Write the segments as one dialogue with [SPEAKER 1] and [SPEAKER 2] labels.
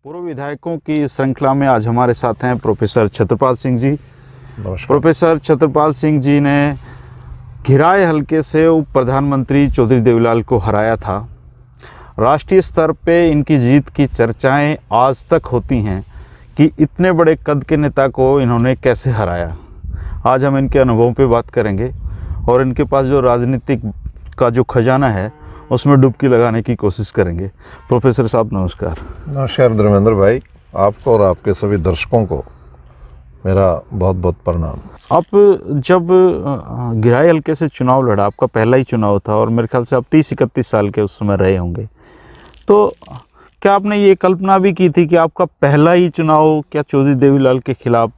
[SPEAKER 1] पूर्व विधायकों की इस श्रृंखला में आज हमारे साथ हैं प्रोफेसर छत्रपाल सिंह जी।
[SPEAKER 2] नमस्कार।
[SPEAKER 1] प्रोफेसर छत्रपाल सिंह जी ने घिराए हलके से उप प्रधानमंत्री चौधरी देवीलाल को हराया था। राष्ट्रीय स्तर पे इनकी जीत की चर्चाएं आज तक होती हैं कि इतने बड़े कद के नेता को इन्होंने कैसे हराया। आज हम इनके अनुभवों पे बात करेंगे और इनके पास जो राजनीतिक का जो खजाना है उसमें डुबकी लगाने की कोशिश करेंगे। प्रोफेसर साहब नमस्कार।
[SPEAKER 2] नमस्कार धर्मेंद्र भाई, आपको और आपके सभी दर्शकों को मेरा बहुत बहुत प्रणाम।
[SPEAKER 1] आप जब गिराए हल्के से चुनाव लड़ा, आपका पहला ही चुनाव था और मेरे ख्याल से आप 30-31 साल के उस समय रहे होंगे, तो क्या आपने ये कल्पना भी की थी कि आपका पहला ही चुनाव क्या चौधरी देवीलाल के खिलाफ,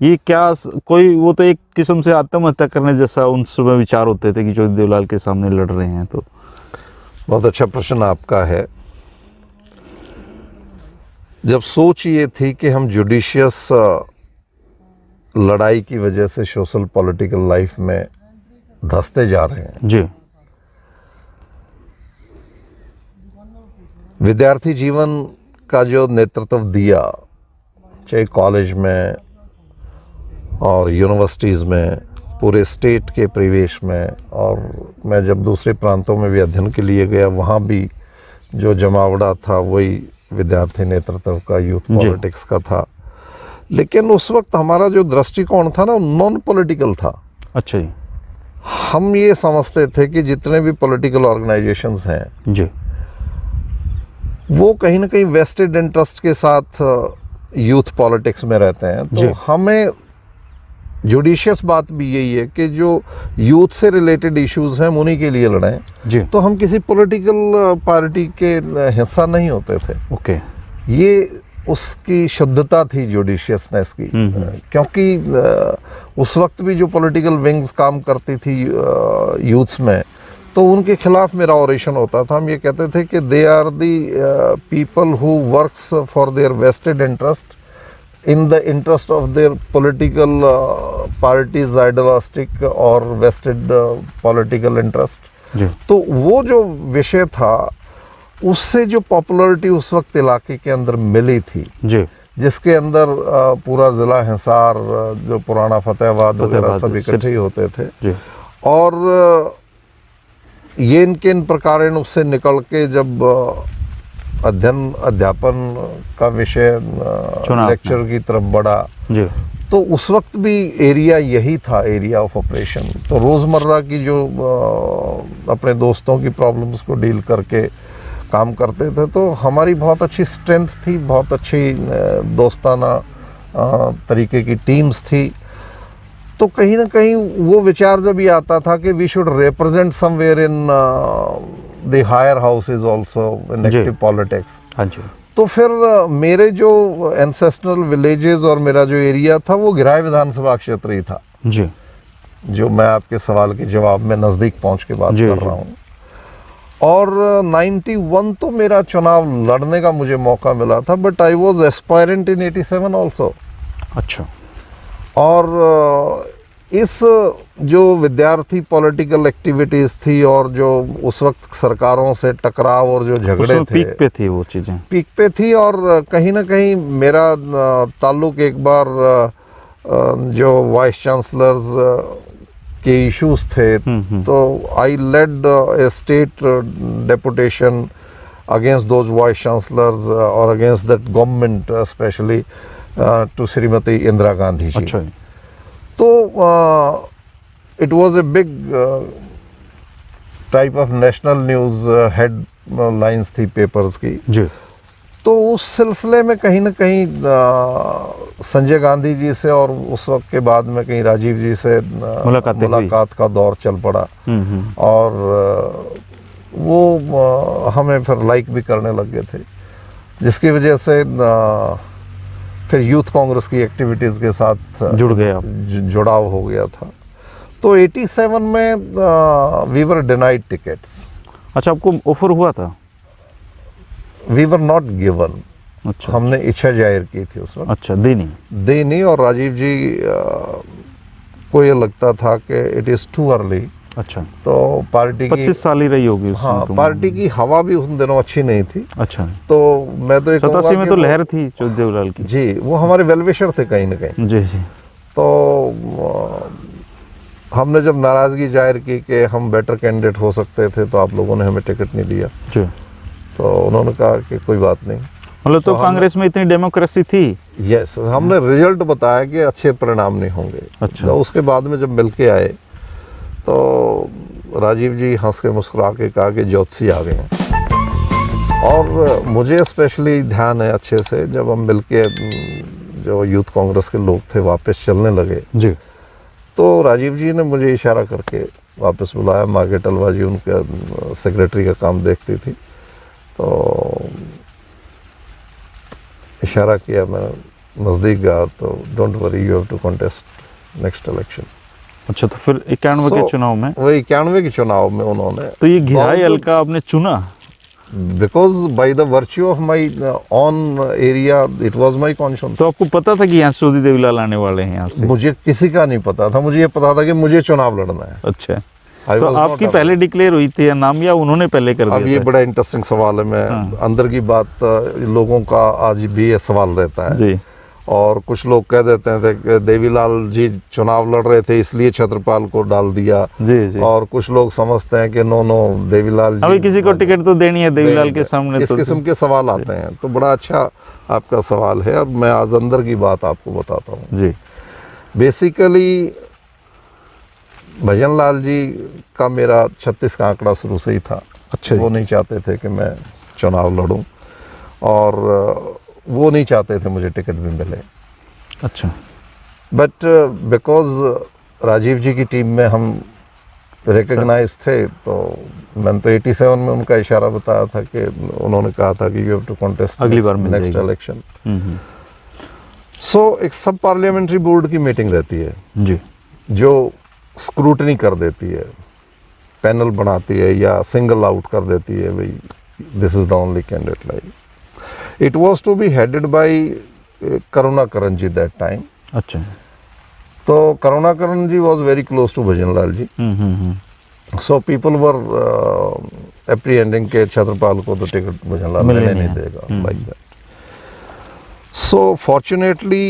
[SPEAKER 1] ये क्या कोई, वो तो एक किस्म से आत्महत्या करने जैसा उन समय विचार होते थे कि चौधरी देवीलाल के सामने लड़ रहे हैं? तो
[SPEAKER 2] बहुत अच्छा प्रश्न आपका है। जब सोच ये थी कि हम जुडिशियस लड़ाई की वजह से सोशल पॉलिटिकल लाइफ में धंसते जा रहे हैं,
[SPEAKER 1] जी,
[SPEAKER 2] विद्यार्थी जीवन का जो नेतृत्व दिया, चाहे कॉलेज में और यूनिवर्सिटीज़ में, पूरे स्टेट के परिवेश में, और मैं जब दूसरे प्रांतों में भी अध्ययन के लिए गया, वहाँ भी जो जमावड़ा था वही विद्यार्थी नेतृत्व का, यूथ पॉलिटिक्स का था। लेकिन उस वक्त हमारा जो दृष्टिकोण था ना, नॉन पॉलिटिकल था।
[SPEAKER 1] अच्छा जी।
[SPEAKER 2] हम ये समझते थे कि जितने भी पॉलिटिकल ऑर्गेनाइजेशंस हैं
[SPEAKER 1] जी,
[SPEAKER 2] वो कहीं ना कहीं वेस्टेड इंटरेस्ट के साथ यूथ पॉलिटिक्स में रहते हैं। तो हमें जुडिशियस बात भी यही है कि जो यूथ से रिलेटेड इश्यूज हैं हम उन्हीं के लिए लड़ें। तो हम किसी पॉलिटिकल पार्टी के हिस्सा नहीं होते थे।
[SPEAKER 1] ओके,
[SPEAKER 2] ये उसकी शुद्धता थी जुडिशियसनेस की। क्योंकि उस वक्त भी जो पॉलिटिकल विंग्स काम करती थी यूथ्स में, तो उनके खिलाफ मेरा ऑरेशन होता था। हम ये कहते थे कि they are the people who works for their vested interest in the interest of their political parties, ideologistic और वेस्टेड पॉलिटिकल इंटरेस्ट। तो वो जो विषय था, उससे जो पॉपुलैरिटी उस वक्त इलाके के अंदर मिली थी, जिसके अंदर पूरा ज़िला हिसार, जो पुराना फतेहाबाद वगैरह सब इकट्ठे होते थे, और ये इन प्रकार उससे निकल के जब अध्यापन का विषय लेक्चर की तरफ बढ़ा, तो उस वक्त भी एरिया यही था, एरिया ऑफ ऑपरेशन। तो रोज़मर्रा की जो अपने दोस्तों की प्रॉब्लम्स को डील करके काम करते थे, तो हमारी बहुत अच्छी स्ट्रेंथ थी, बहुत अच्छी दोस्ताना तरीके की टीम्स थी। तो कहीं ना कहीं वो विचार जब ये आता था कि we should represent somewhere in the higher houses also in active politics. तो फिर मेरे जो एंसेस्ट्रल विलेजेस और मेरा जो एरिया था वो घिराए विधानसभा क्षेत्र ही था, जो मैं आपके सवाल के जवाब में नज़दीक पहुंच के बात कर रहा हूँ। और 91 तो मेरा चुनाव लड़ने का मुझे मौका मिला था, but I was aspirant in 87 also.
[SPEAKER 1] अच्छा।
[SPEAKER 2] और इस जो विद्यार्थी पॉलिटिकल एक्टिविटीज़ थी और जो उस वक्त सरकारों से टकराव और जो झगड़े थे,
[SPEAKER 1] पीक पे थी वो चीज़ें, पीक
[SPEAKER 2] पे थी। और कहीं ना कहीं मेरा ताल्लुक एक बार जो वाइस चांसलर्स के इश्यूज थे, तो I led a state deputation against those vice chancellors और against that government, specially to Shrimati Indira Gandhi ji.
[SPEAKER 1] अच्छा।
[SPEAKER 2] तो it was a big type of national news headlines थी पेपर्स की जी। तो उस सिलसिले में कहीं ना कहीं संजय गांधी जी से और उस वक्त के बाद में कहीं राजीव जी से मुलाकात का दौर चल पड़ा, और वो हमें फिर लाइक भी करने लग गए थे, जिसकी वजह से फिर यूथ कांग्रेस की एक्टिविटीज़ के साथ जुड़ाव हो गया था। तो 87 में वी वर डिनाइड टिकट्स।
[SPEAKER 1] अच्छा, आपको ऑफर हुआ था?
[SPEAKER 2] We were not given.
[SPEAKER 1] अच्छा।
[SPEAKER 2] हमने इच्छा जाहिर की थी उस वक्त।
[SPEAKER 1] अच्छा, देनी।
[SPEAKER 2] और राजीव जी को ये लगता था कि इट इज़ टू अर्ली
[SPEAKER 1] अच्छा,
[SPEAKER 2] तो पार्टी की
[SPEAKER 1] 25 साल ही रही होगी उस
[SPEAKER 2] हाँ,
[SPEAKER 1] समय तो।
[SPEAKER 2] पार्टी की हवा भी उन दिनों अच्छी नहीं थी।
[SPEAKER 1] अच्छा,
[SPEAKER 2] तो मैं तो ये
[SPEAKER 1] 87
[SPEAKER 2] कहूँगा
[SPEAKER 1] में
[SPEAKER 2] कि
[SPEAKER 1] तो लहर थी चौधरी देवीलाल की।
[SPEAKER 2] जी, वो हमारे वेलविशर थे कहीं ना कहीं।
[SPEAKER 1] जी जी।
[SPEAKER 2] तो हमने जब नाराज़गी जाहिर की कि हम बेटर कैंडिडेट हो सकते थे, तो आप लोगों ने हमें टिकट नहीं दिया,
[SPEAKER 1] जी,
[SPEAKER 2] तो उन्होंने कहा कि कोई बात नहीं।
[SPEAKER 1] मतलब तो कांग्रेस में इतनी डेमोक्रेसी थी।
[SPEAKER 2] यस, हमने रिजल्ट बताया कि अच्छे परिणाम नहीं होंगे।
[SPEAKER 1] अच्छा।
[SPEAKER 2] तो उसके बाद में जब मिल के आए तो राजीव जी हंस के मुस्कुरा के कहा कि ज्योतिषी आ गए हैं। और मुझे स्पेशली ध्यान है अच्छे से, जब हम मिल के जो यूथ कांग्रेस के लोग थे वापस चलने लगे,
[SPEAKER 1] जी,
[SPEAKER 2] तो राजीव जी ने मुझे इशारा करके वापस बुलाया। मार्केट अलवा जी उनके सेक्रेटरी का काम देखती थी, तो इशारा किया, मैं नज़दीक गया, तो don't worry, you have to contest next election.
[SPEAKER 1] अच्छा, तो फिर 91 के चुनाव में,
[SPEAKER 2] वही 91 के चुनाव में उन्होंने,
[SPEAKER 1] तो ये घिराई हल्का आपने चुना?
[SPEAKER 2] Because by the virtue of my on area it was my conscious.
[SPEAKER 1] तो आपको पता था कि यहाँ से चौधरी देवीलाल आने वाले हैं यहाँ से?
[SPEAKER 2] मुझे किसी का नहीं पता था, मुझे ये पता था कि मुझे चुनाव लड़ना है।
[SPEAKER 1] अच्छा,
[SPEAKER 2] I
[SPEAKER 1] तो
[SPEAKER 2] was not
[SPEAKER 1] आपकी
[SPEAKER 2] aware.
[SPEAKER 1] पहले डिक्लेयर हुई थी या नाम, या उन्होंने पहले कर
[SPEAKER 2] अब ये
[SPEAKER 1] दिया था?
[SPEAKER 2] बड़ा इंटरेस्टिंग सवाल है। मैं अंदर की बात, लोगों का आज भी ये सवाल रहता है
[SPEAKER 1] जी,
[SPEAKER 2] और कुछ लोग कह देते हैं कि देवीलाल जी चुनाव लड़ रहे थे इसलिए छत्रपाल को डाल दिया,
[SPEAKER 1] जी जी।
[SPEAKER 2] और कुछ लोग समझते हैं कि नो देवीलाल जी,
[SPEAKER 1] अभी किसी को टिकट तो देनी है देवीलाल के सामने,
[SPEAKER 2] इस
[SPEAKER 1] तो
[SPEAKER 2] किस्म के सवाल आते हैं। तो बड़ा अच्छा आपका सवाल है, और मैं आज अंदर की बात आपको बताता हूँ।
[SPEAKER 1] जी,
[SPEAKER 2] बेसिकली भजन लाल जी का मेरा 36 का आंकड़ा शुरू से ही था।
[SPEAKER 1] अच्छा जी।
[SPEAKER 2] वो नहीं चाहते थे कि मैं चुनाव लड़ूं, और वो नहीं चाहते थे मुझे टिकट भी मिले।
[SPEAKER 1] अच्छा,
[SPEAKER 2] बट बिकॉज राजीव जी की टीम में हम रिकग्नाइज थे, तो मैंने तो 87 में उनका इशारा बताया था कि उन्होंने कहा था कि यू हैव टू कॉन्टेस्ट
[SPEAKER 1] अगली बार मिल
[SPEAKER 2] नेक्स्ट
[SPEAKER 1] जाएगी।
[SPEAKER 2] इलेक्शन। सो एक सब पार्लियामेंट्री बोर्ड की मीटिंग रहती है
[SPEAKER 1] जी,
[SPEAKER 2] जो स्क्रूटनी कर देती है, पैनल बनाती है या सिंगल आउट कर देती है, भाई this is the only candidate. Like it was to be headed by Karunakaran ji that time.
[SPEAKER 1] अच्छा,
[SPEAKER 2] तो Karunakaran ji was very close to Bhajan Lal ji. So people were apprehending के छत्रपाल को तो टिकट भजन लाल
[SPEAKER 1] मिलने
[SPEAKER 2] नहीं
[SPEAKER 1] नहीं
[SPEAKER 2] देगा, लाइक दैट। सो फॉर्चुनेटली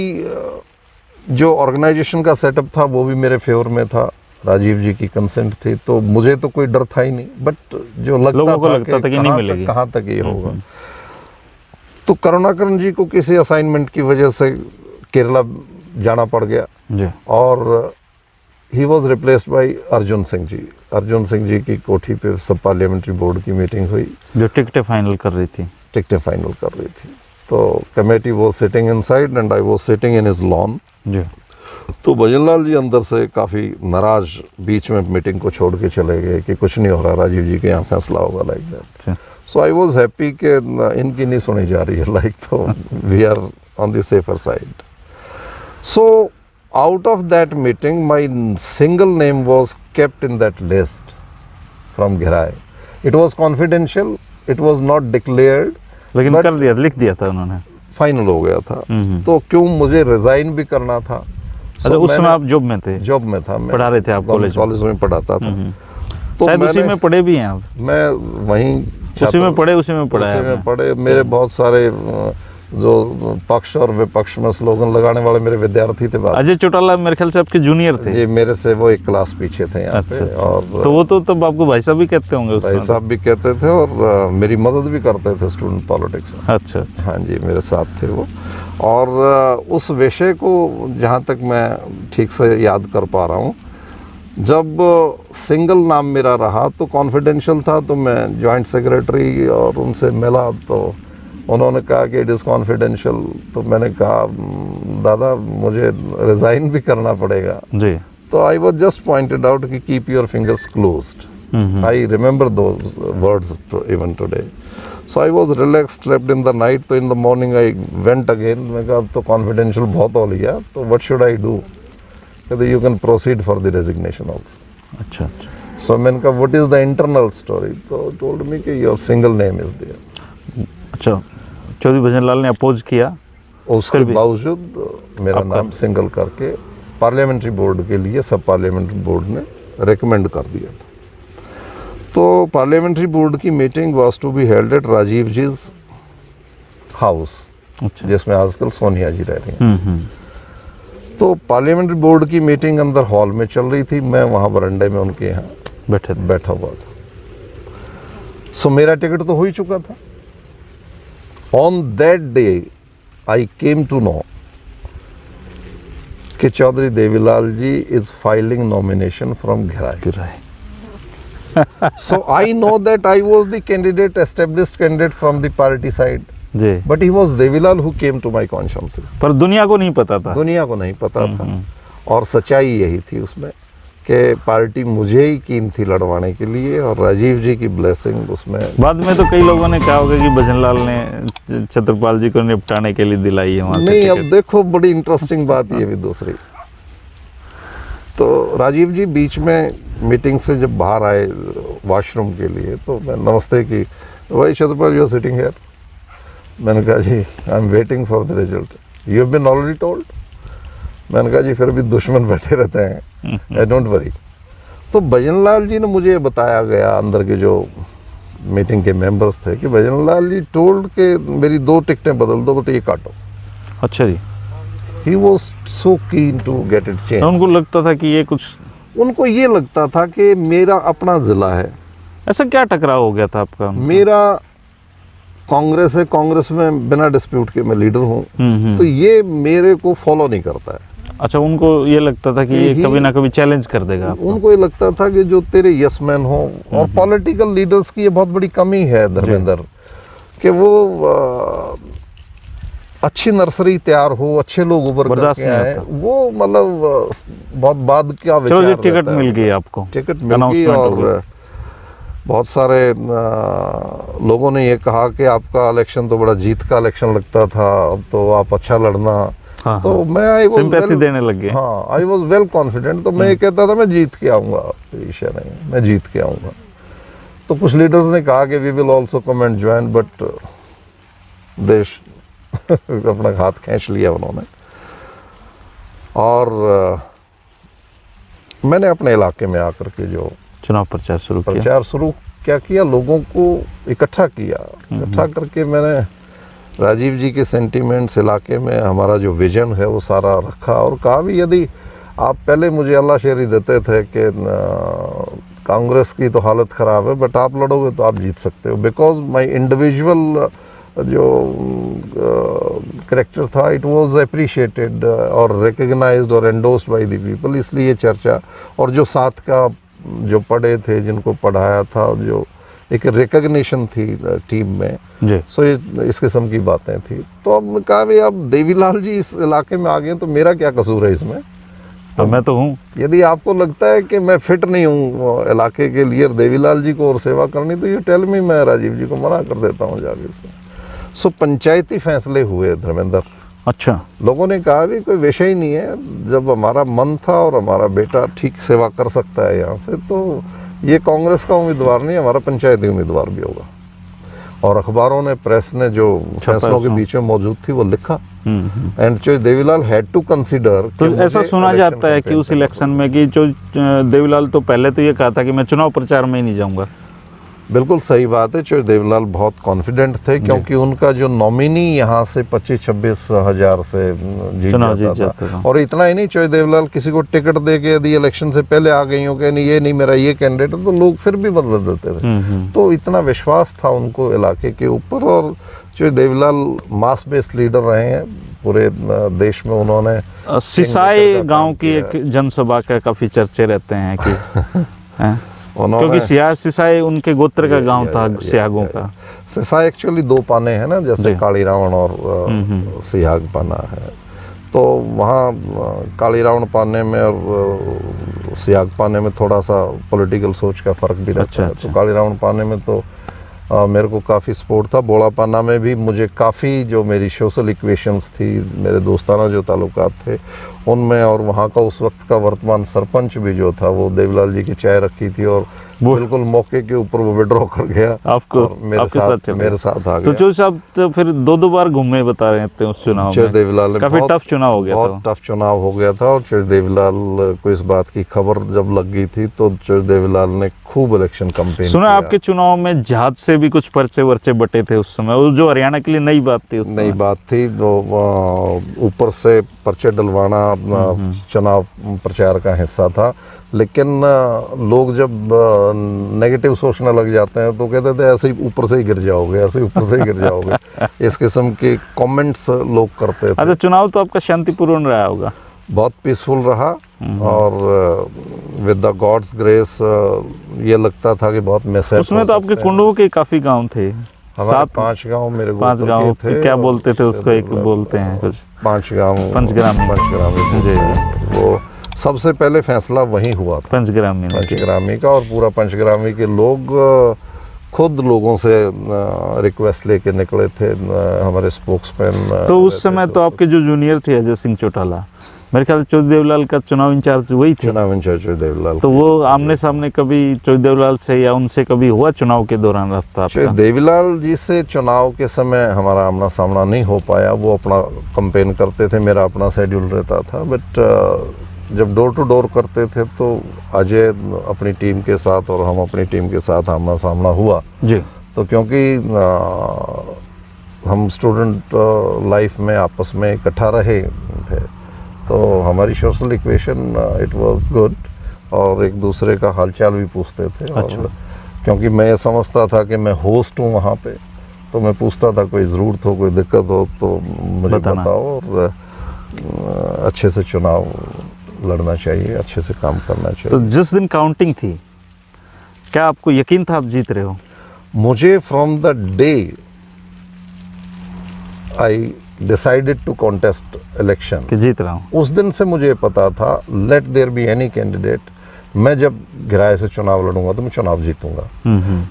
[SPEAKER 2] जो ऑर्गेनाइजेशन का सेटअप था वो भी मेरे फेवर में था, राजीव जी की कंसेंट थी, तो मुझे तो कोई डर था ही नहीं। बट जो
[SPEAKER 1] लोगों को लगता था कि नहीं मिलेगी,
[SPEAKER 2] कहाँ तक ये होगा। तो करुणाकरण जी को किसी असाइनमेंट की वजह से केरला जाना पड़ गया,
[SPEAKER 1] जी,
[SPEAKER 2] और he was replaced by Arjun Singh ji. Arjun Singh ji की कोठी पे सब पार्लियामेंट्री बोर्ड की मीटिंग हुई,
[SPEAKER 1] जो टिकटें फाइनल कर रही थी।
[SPEAKER 2] टिकटें फाइनल कर रही थी। तो committee was sitting inside and I was sitting in his lawn.
[SPEAKER 1] जी,
[SPEAKER 2] तो भजन लाल जी अंदर से काफ़ी नाराज बीच में मीटिंग को छोड़ के चले गए कि कुछ नहीं हो रहा, राजीव जी के यहाँ फैसला होगा, लाइक दैट।
[SPEAKER 1] अच्छा,
[SPEAKER 2] सो आई वॉज हैप्पी कि इनकी नहीं सुनी जा रही है, लाइक, तो we are on the safer side. So out of that meeting my single name was kept in that list from Girai. It was confidential, it was not declared,
[SPEAKER 1] लेकिन
[SPEAKER 2] but
[SPEAKER 1] कर दिया, लिख दिया था उन्होंने।
[SPEAKER 2] फाइनल हो गया था। तो क्यों मुझे रिजाइन भी करना था।
[SPEAKER 1] अच्छा, उस समय आप जॉब में थे?
[SPEAKER 2] जॉब में था, मैं
[SPEAKER 1] पढ़ा रहे थे आप कॉलेज में?
[SPEAKER 2] कॉलेज में पढ़ाता था। तो
[SPEAKER 1] शायद उसी में पढ़े भी हैं आप?
[SPEAKER 2] मैं वहीं
[SPEAKER 1] उसी में पढ़े, उसी में पढ़ा
[SPEAKER 2] उसी
[SPEAKER 1] है
[SPEAKER 2] में
[SPEAKER 1] आपने?
[SPEAKER 2] पढ़े। मेरे बहुत सारे जो पक्ष और विपक्ष में स्लोगन लगाने वाले मेरे विद्यार्थी थे।
[SPEAKER 1] अजय चौटाला मेरे ख्याल से आपके जूनियर थे?
[SPEAKER 2] जी, मेरे से वो एक क्लास पीछे थे यहाँ पे।
[SPEAKER 1] अच्छा।
[SPEAKER 2] और
[SPEAKER 1] तो वो तो तब आपको भाई साहब भी कहते होंगे उस
[SPEAKER 2] भाई
[SPEAKER 1] समय?
[SPEAKER 2] साहब भी कहते थे, और मेरी मदद भी करते थे स्टूडेंट पॉलिटिक्स में।
[SPEAKER 1] अच्छा अच्छा,
[SPEAKER 2] हाँ जी, मेरे साथ थे वो। और उस विषय को जहाँ तक मैं ठीक से याद कर पा रहा हूँ, जब सिंगल नाम मेरा रहा तो कॉन्फिडेंशियल था, तो मैं जॉइंट सेक्रेटरी और उनसे मिला, तो उन्होंने कहा कि इट इज़ कॉन्फिडेंशियल। तो मैंने कहा दादा मुझे रिज़ाइन भी करना पड़ेगा।
[SPEAKER 1] जी,
[SPEAKER 2] तो I was just pointed out कि keep your fingers closed. I remember those words even today. So I was relax, slept in the night. तो in the morning I went again. मैं कहा अब तो कॉन्फिडेंशियल बहुत हो लिया, तो व्हाट शुड आई डू? कहते you can proceed for the resignation also.
[SPEAKER 1] अच्छा अच्छा।
[SPEAKER 2] सो मैंने कहा what is the internal story? तो टोल्ड मी कि your single name is there.
[SPEAKER 1] अच्छा, चौधरी भजन लाल ने अपोज किया?
[SPEAKER 2] उसके बावजूद मेरा नाम सिंगल करके पार्लियामेंट्री बोर्ड के लिए सब पार्लियामेंट्री बोर्ड ने रिकमेंड कर दिया था। तो पार्लियामेंट्री बोर्ड की meeting was to be held at Rajiv ji's house,
[SPEAKER 1] अच्छा।
[SPEAKER 2] जिसमें आजकल सोनिया जी रह रही हैं। तो पार्लियामेंट्री बोर्ड की मीटिंग अंदर हॉल में चल रही थी, मैं वहाँ बरंडे में उनके यहाँ बैठा हुआ था। सो मेरा टिकट तो हो ही चुका था। On that day I came to know कि Chaudhary Devilal ji is filing nomination from Ghirai. So I know that I was the candidate, established candidate from the party side,
[SPEAKER 1] जी,
[SPEAKER 2] but he was Devilal who came to my conscience.
[SPEAKER 1] पर दुनिया को नहीं पता था।
[SPEAKER 2] दुनिया को नहीं पता था, और सच्चाई यही थी उसमें कि पार्टी मुझे ही कीन थी लड़वाने के लिए, और राजीव जी की ब्लेसिंग उसमें।
[SPEAKER 1] बाद में तो कई लोगों ने कहा होगा कि भजनलाल ने छत्रपाल जी को निपटाने के लिए दिलाई है वहाँ से
[SPEAKER 2] नहीं,
[SPEAKER 1] टिकट।
[SPEAKER 2] अब देखो बड़ी इंटरेस्टिंग बात ये भी दूसरी। तो राजीव जी बीच में मीटिंग से जब बाहर आए वॉशरूम के लिए, तो मैं नमस्ते की, भाई Chhatrapal you are sitting here. मैंने कहा जी I am waiting for the result, you have been already told. मैंने कहा जी फिर भी दुश्मन बैठे रहते हैं, आई डोंट वरी। तो भजनलाल जी ने मुझे बताया गया, अंदर के जो मीटिंग के मेंबर्स थे, कि भजनलाल जी टोल्ड के मेरी 2 टिकटें बदल दो, बट ये काटो।
[SPEAKER 1] अच्छा जी।
[SPEAKER 2] He was so keen to get it change.
[SPEAKER 1] उनको लगता था कि ये कुछ,
[SPEAKER 2] उनको ये लगता था कि मेरा अपना जिला है।
[SPEAKER 1] ऐसा क्या टकराव हो गया था आपका?
[SPEAKER 2] मेरा कांग्रेस है, कांग्रेस में बिना डिस्प्यूट के मैं लीडर हूँ, तो ये मेरे को फॉलो नहीं करता है।
[SPEAKER 1] अच्छा, उनको ये लगता था कि ये कभी ना कभी चैलेंज कर देगा आपको।
[SPEAKER 2] उनको ये लगता था कि जो तेरे यस मैन हो, और पॉलिटिकल लीडर्स की ये बहुत बड़ी कमी है धर्मेंद्र, कि वो अच्छी नर्सरी तैयार हो, अच्छे लोग उभर करके आए, वो मतलब बहुत बाद का विचार।
[SPEAKER 1] चलो जी, टिकट मिल गई आपको,
[SPEAKER 2] टिकट मिल गई, और बहुत सारे लोगों ने ये कहा कि आपका इलेक्शन तो बड़ा जीत का इलेक्शन लगता था, अब तो आप अच्छा लड़ना।
[SPEAKER 1] हाँ,
[SPEAKER 2] तो मैं आई
[SPEAKER 1] सिंपैथी देने लग गए।
[SPEAKER 2] हाँ, आई वॉज वेल कॉन्फिडेंट। तो मैं ये कहता था मैं जीत के आऊँगा, ईशा नहीं, मैं जीत के आऊँगा। तो कुछ लीडर्स ने कहा कि we will also come and join, but देश अपना हाथ खींच लिया उन्होंने। और मैंने अपने इलाके में आकर के जो
[SPEAKER 1] चुनाव प्रचार शुरू
[SPEAKER 2] क्या किया, लोगों को इकट्ठा किया। इकट्ठा करके मैंने राजीव जी के सेंटिमेंट्स, इलाके में हमारा जो विजन है वो सारा रखा, और कहा भी यदि आप पहले मुझे अल्लाह शेरी देते थे कि कांग्रेस की तो हालत ख़राब है, बट आप लड़ोगे तो आप जीत सकते हो, बिकॉज माई इंडिविजुअल जो करेक्टर था, इट वाज अप्रिशिएटेड और रिकग्नाइज्ड और एंडोस्ड बाय द पीपल। इसलिए चर्चा, और जो साथ का जो पढ़े थे, जिनको पढ़ाया था, जो एक रिकग्निशन थी टीम में जी। सो ये इस किस्म की बातें थी। तो अब कहा भाई अब देवीलाल जी इस इलाके में आ गए, तो मेरा क्या कसूर है इसमें?
[SPEAKER 1] तो मैं तो हूँ।
[SPEAKER 2] यदि आपको लगता है कि मैं फिट नहीं हूँ इलाके के लिए देवीलाल जी को और सेवा करनी, तो ये टेल मी, मैं राजीव जी को मना कर देता हूँ जाके से। सो पंचायती फैसले हुए धर्मेंद्र।
[SPEAKER 1] अच्छा,
[SPEAKER 2] लोगों ने कहा भी कोई विषय ही नहीं है, जब हमारा मन था और हमारा बेटा ठीक सेवा कर सकता है यहाँ से, तो ये कांग्रेस का उम्मीदवार नहीं, हमारा पंचायती उम्मीदवार भी होगा। और अखबारों ने, प्रेस ने जो फैसलों के बीच में मौजूद थी वो लिखा, एंड जो देवीलाल हैड टू कंसीडर।
[SPEAKER 1] तो ऐसा सुना जाता है कि उस इलेक्शन में कि जो देवीलाल तो पहले तो ये कहा था कि मैं चुनाव प्रचार में ही नहीं जाऊंगा।
[SPEAKER 2] बिल्कुल सही बात है, चौधरी देवीलाल बहुत कॉन्फिडेंट थे, क्योंकि उनका जो नॉमिनी यहाँ से 25-26 हजार से जीत जाता था। और इतना ही नहीं, चौधरी देवीलाल किसी को टिकट दे के यदि इलेक्शन से पहले आ गई हो कि नहीं ये नहीं मेरा ये कैंडिडेट, तो लोग फिर भी बदल देते थे। तो इतना विश्वास था उनको इलाके के ऊपर, और Chaudhary Devi Lal mass based leader रहे हैं पूरे देश में। उन्होंने
[SPEAKER 1] सिसाई गाँव की एक जनसभा का काफी चर्चे रहते हैं कि क्योंकि सिसाई उनके गोत्र का गांव था, सियागों का।
[SPEAKER 2] सिसाई एक्चुअली 2 पाने हैं ना, जैसे काली रावण और सियाग पाना है। तो वहाँ काली रावण पाने में और सियाग पाने में थोड़ा सा पॉलिटिकल सोच का फ़र्क भी रहता है। तो काली रावण पाने में तो मेरे को काफ़ी सपोर्ट था। बोड़ा पाना में भी मुझे काफ़ी, जो मेरी सोशल इक्वेशंस थी, मेरे दोस्ताना जो ताल्लुकात थे उनमें, और वहाँ का उस वक्त का वर्तमान सरपंच भी जो था वो देवीलाल जी की चाय रखी थी, और बिल्कुल मौके के ऊपर वो विड्रॉ कर गया।
[SPEAKER 1] आपको
[SPEAKER 2] और
[SPEAKER 1] आपके साथ चल
[SPEAKER 2] मेरे साथ आ
[SPEAKER 1] तो
[SPEAKER 2] गया।
[SPEAKER 1] चौधरी साहब तो फिर दो बार घूमे बता रहे थे उस चुनाव
[SPEAKER 2] चौधरी
[SPEAKER 1] में।
[SPEAKER 2] देवीलाल ने
[SPEAKER 1] काफी टफ चुनाव हो गया था।
[SPEAKER 2] बहुत टफ चुनाव हो गया था और चौधरी देवीलाल को इस बात की खबर जब लग गई थी तो चौधरी देवीलाल ने खूब इलेक्शन कैंपेन
[SPEAKER 1] सुना
[SPEAKER 2] किया।
[SPEAKER 1] आपके चुनाव में जहाज से भी कुछ पर्चे वर्चे बटे थे उस समय, वो जो हरियाणा के लिए नई बात थी उस
[SPEAKER 2] नई
[SPEAKER 1] समय।
[SPEAKER 2] बात थी। ऊपर से पर्चे डलवाना चुनाव प्रचार का हिस्सा था, लेकिन लोग जब नेगेटिव सोचने लग जाते हैं तो कहते थे ऐसे ही ऊपर से ही गिर जाओगे, ऐसे ही ऊपर से ही गिर जाओगे। इस किस्म के कमेंट्स लोग करते थे।
[SPEAKER 1] अच्छा, चुनाव तो आपका शांतिपूर्ण रहा होगा।
[SPEAKER 2] बहुत पीसफुल रहा और विद द गॉड्स ग्रेस ये लगता था कि बहुत मैसेज
[SPEAKER 1] उसमें तो आपके कुंडू के काफी गांव थे,
[SPEAKER 2] हमारे 5 गांव मेरे
[SPEAKER 1] 5
[SPEAKER 2] गोत्र
[SPEAKER 1] गांव
[SPEAKER 2] के थे।
[SPEAKER 1] क्या बोलते थे उसको, एक बोलते हैं कुछ
[SPEAKER 2] 5 गांव
[SPEAKER 1] पंचग्रामी। जी
[SPEAKER 2] वो सबसे पहले फैसला वहीं हुआ था,
[SPEAKER 1] पंचग्रामी में।
[SPEAKER 2] पंचग्रामी का। और पूरा पंचग्रामी के लोग खुद लोगों से रिक्वेस्ट लेके निकले थे, हमारे स्पोक्समैन।
[SPEAKER 1] तो उस समय तो आपके जो जूनियर थे अजय सिंह चौटाला, मेरे ख्याल से चौधरी देवलाल का चुनाव इंचार्ज वही थे।
[SPEAKER 2] चुनाव इंचार्ज चौधरी देवीलाल।
[SPEAKER 1] तो वो आमने सामने कभी चौधरी देवलाल से या उनसे कभी हुआ चुनाव के दौरान रफ्ता
[SPEAKER 2] चौधरी
[SPEAKER 1] आपका?
[SPEAKER 2] देवीलाल जी से चुनाव के समय हमारा आमना सामना नहीं हो पाया। वो अपना कैंपेन करते थे, मेरा अपना शेड्यूल रहता था। बट जब डोर टू डोर करते थे तो अजय अपनी टीम के साथ और हम अपनी टीम के साथ आमना सामना हुआ।
[SPEAKER 1] जी।
[SPEAKER 2] तो क्योंकि हम स्टूडेंट लाइफ में आपस में इकट्ठा रहे थे तो हमारी social equation it was good और एक दूसरे का हालचाल भी पूछते थे।
[SPEAKER 1] अच्छा।
[SPEAKER 2] और क्योंकि मैं ये समझता था कि मैं होस्ट हूँ वहाँ पे, तो मैं पूछता था कोई ज़रूरत हो, कोई दिक्कत हो तो मुझे
[SPEAKER 1] बताना।
[SPEAKER 2] बताओ और अच्छे से चुनाव लड़ना चाहिए, अच्छे से काम करना चाहिए।
[SPEAKER 1] तो जिस दिन काउंटिंग थी, क्या आपको यकीन था आप जीत रहे हो?
[SPEAKER 2] मुझे from the day I decided to contest election,
[SPEAKER 1] कि जीत रहा हूँ।
[SPEAKER 2] उस दिन से मुझे पता था let there be any candidate, मैं जब घिराए से चुनाव लड़ूंगा तो मैं चुनाव जीतूंगा।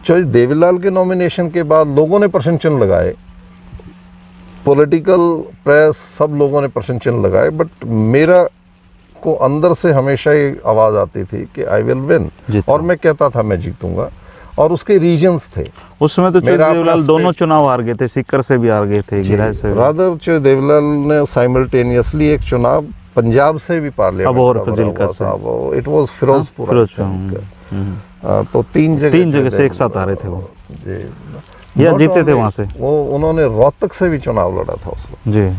[SPEAKER 2] चौधरी देवीलाल के नॉमिनेशन के बाद लोगों ने प्रश्न चिन्ह लगाए, पॉलिटिकल प्रेस सब लोगों ने प्रश्न चिन्ह लगाए, बट मेरा को अंदर से हमेशा ये आवाज़ आती थी कि आई विल विन, और मैं कहता था मैं जीतूंगा। और उसके रीजंस थे।
[SPEAKER 1] उस समय तो चौधरी
[SPEAKER 2] मेरा
[SPEAKER 1] देवलाल
[SPEAKER 2] अपना
[SPEAKER 1] दोनों चुनाव हार गए थे, सीकर से भी हार गए थे, गिराए से भी।
[SPEAKER 2] रादर चौधरी देवीलाल ने साइमल्टेनियसली एक चुनाव पंजाब से भी पार्लियामेंट
[SPEAKER 1] अबोहर फजीलका से।
[SPEAKER 2] It was Firozpur. तो तीन जगह
[SPEAKER 1] से एक साथ आ रहे थे वो
[SPEAKER 2] जी,
[SPEAKER 1] या जीते थे वहाँ से।
[SPEAKER 2] वो उन्होंने रोहतक से भी चुनाव लड़ा था उस वक्त।
[SPEAKER 1] जी।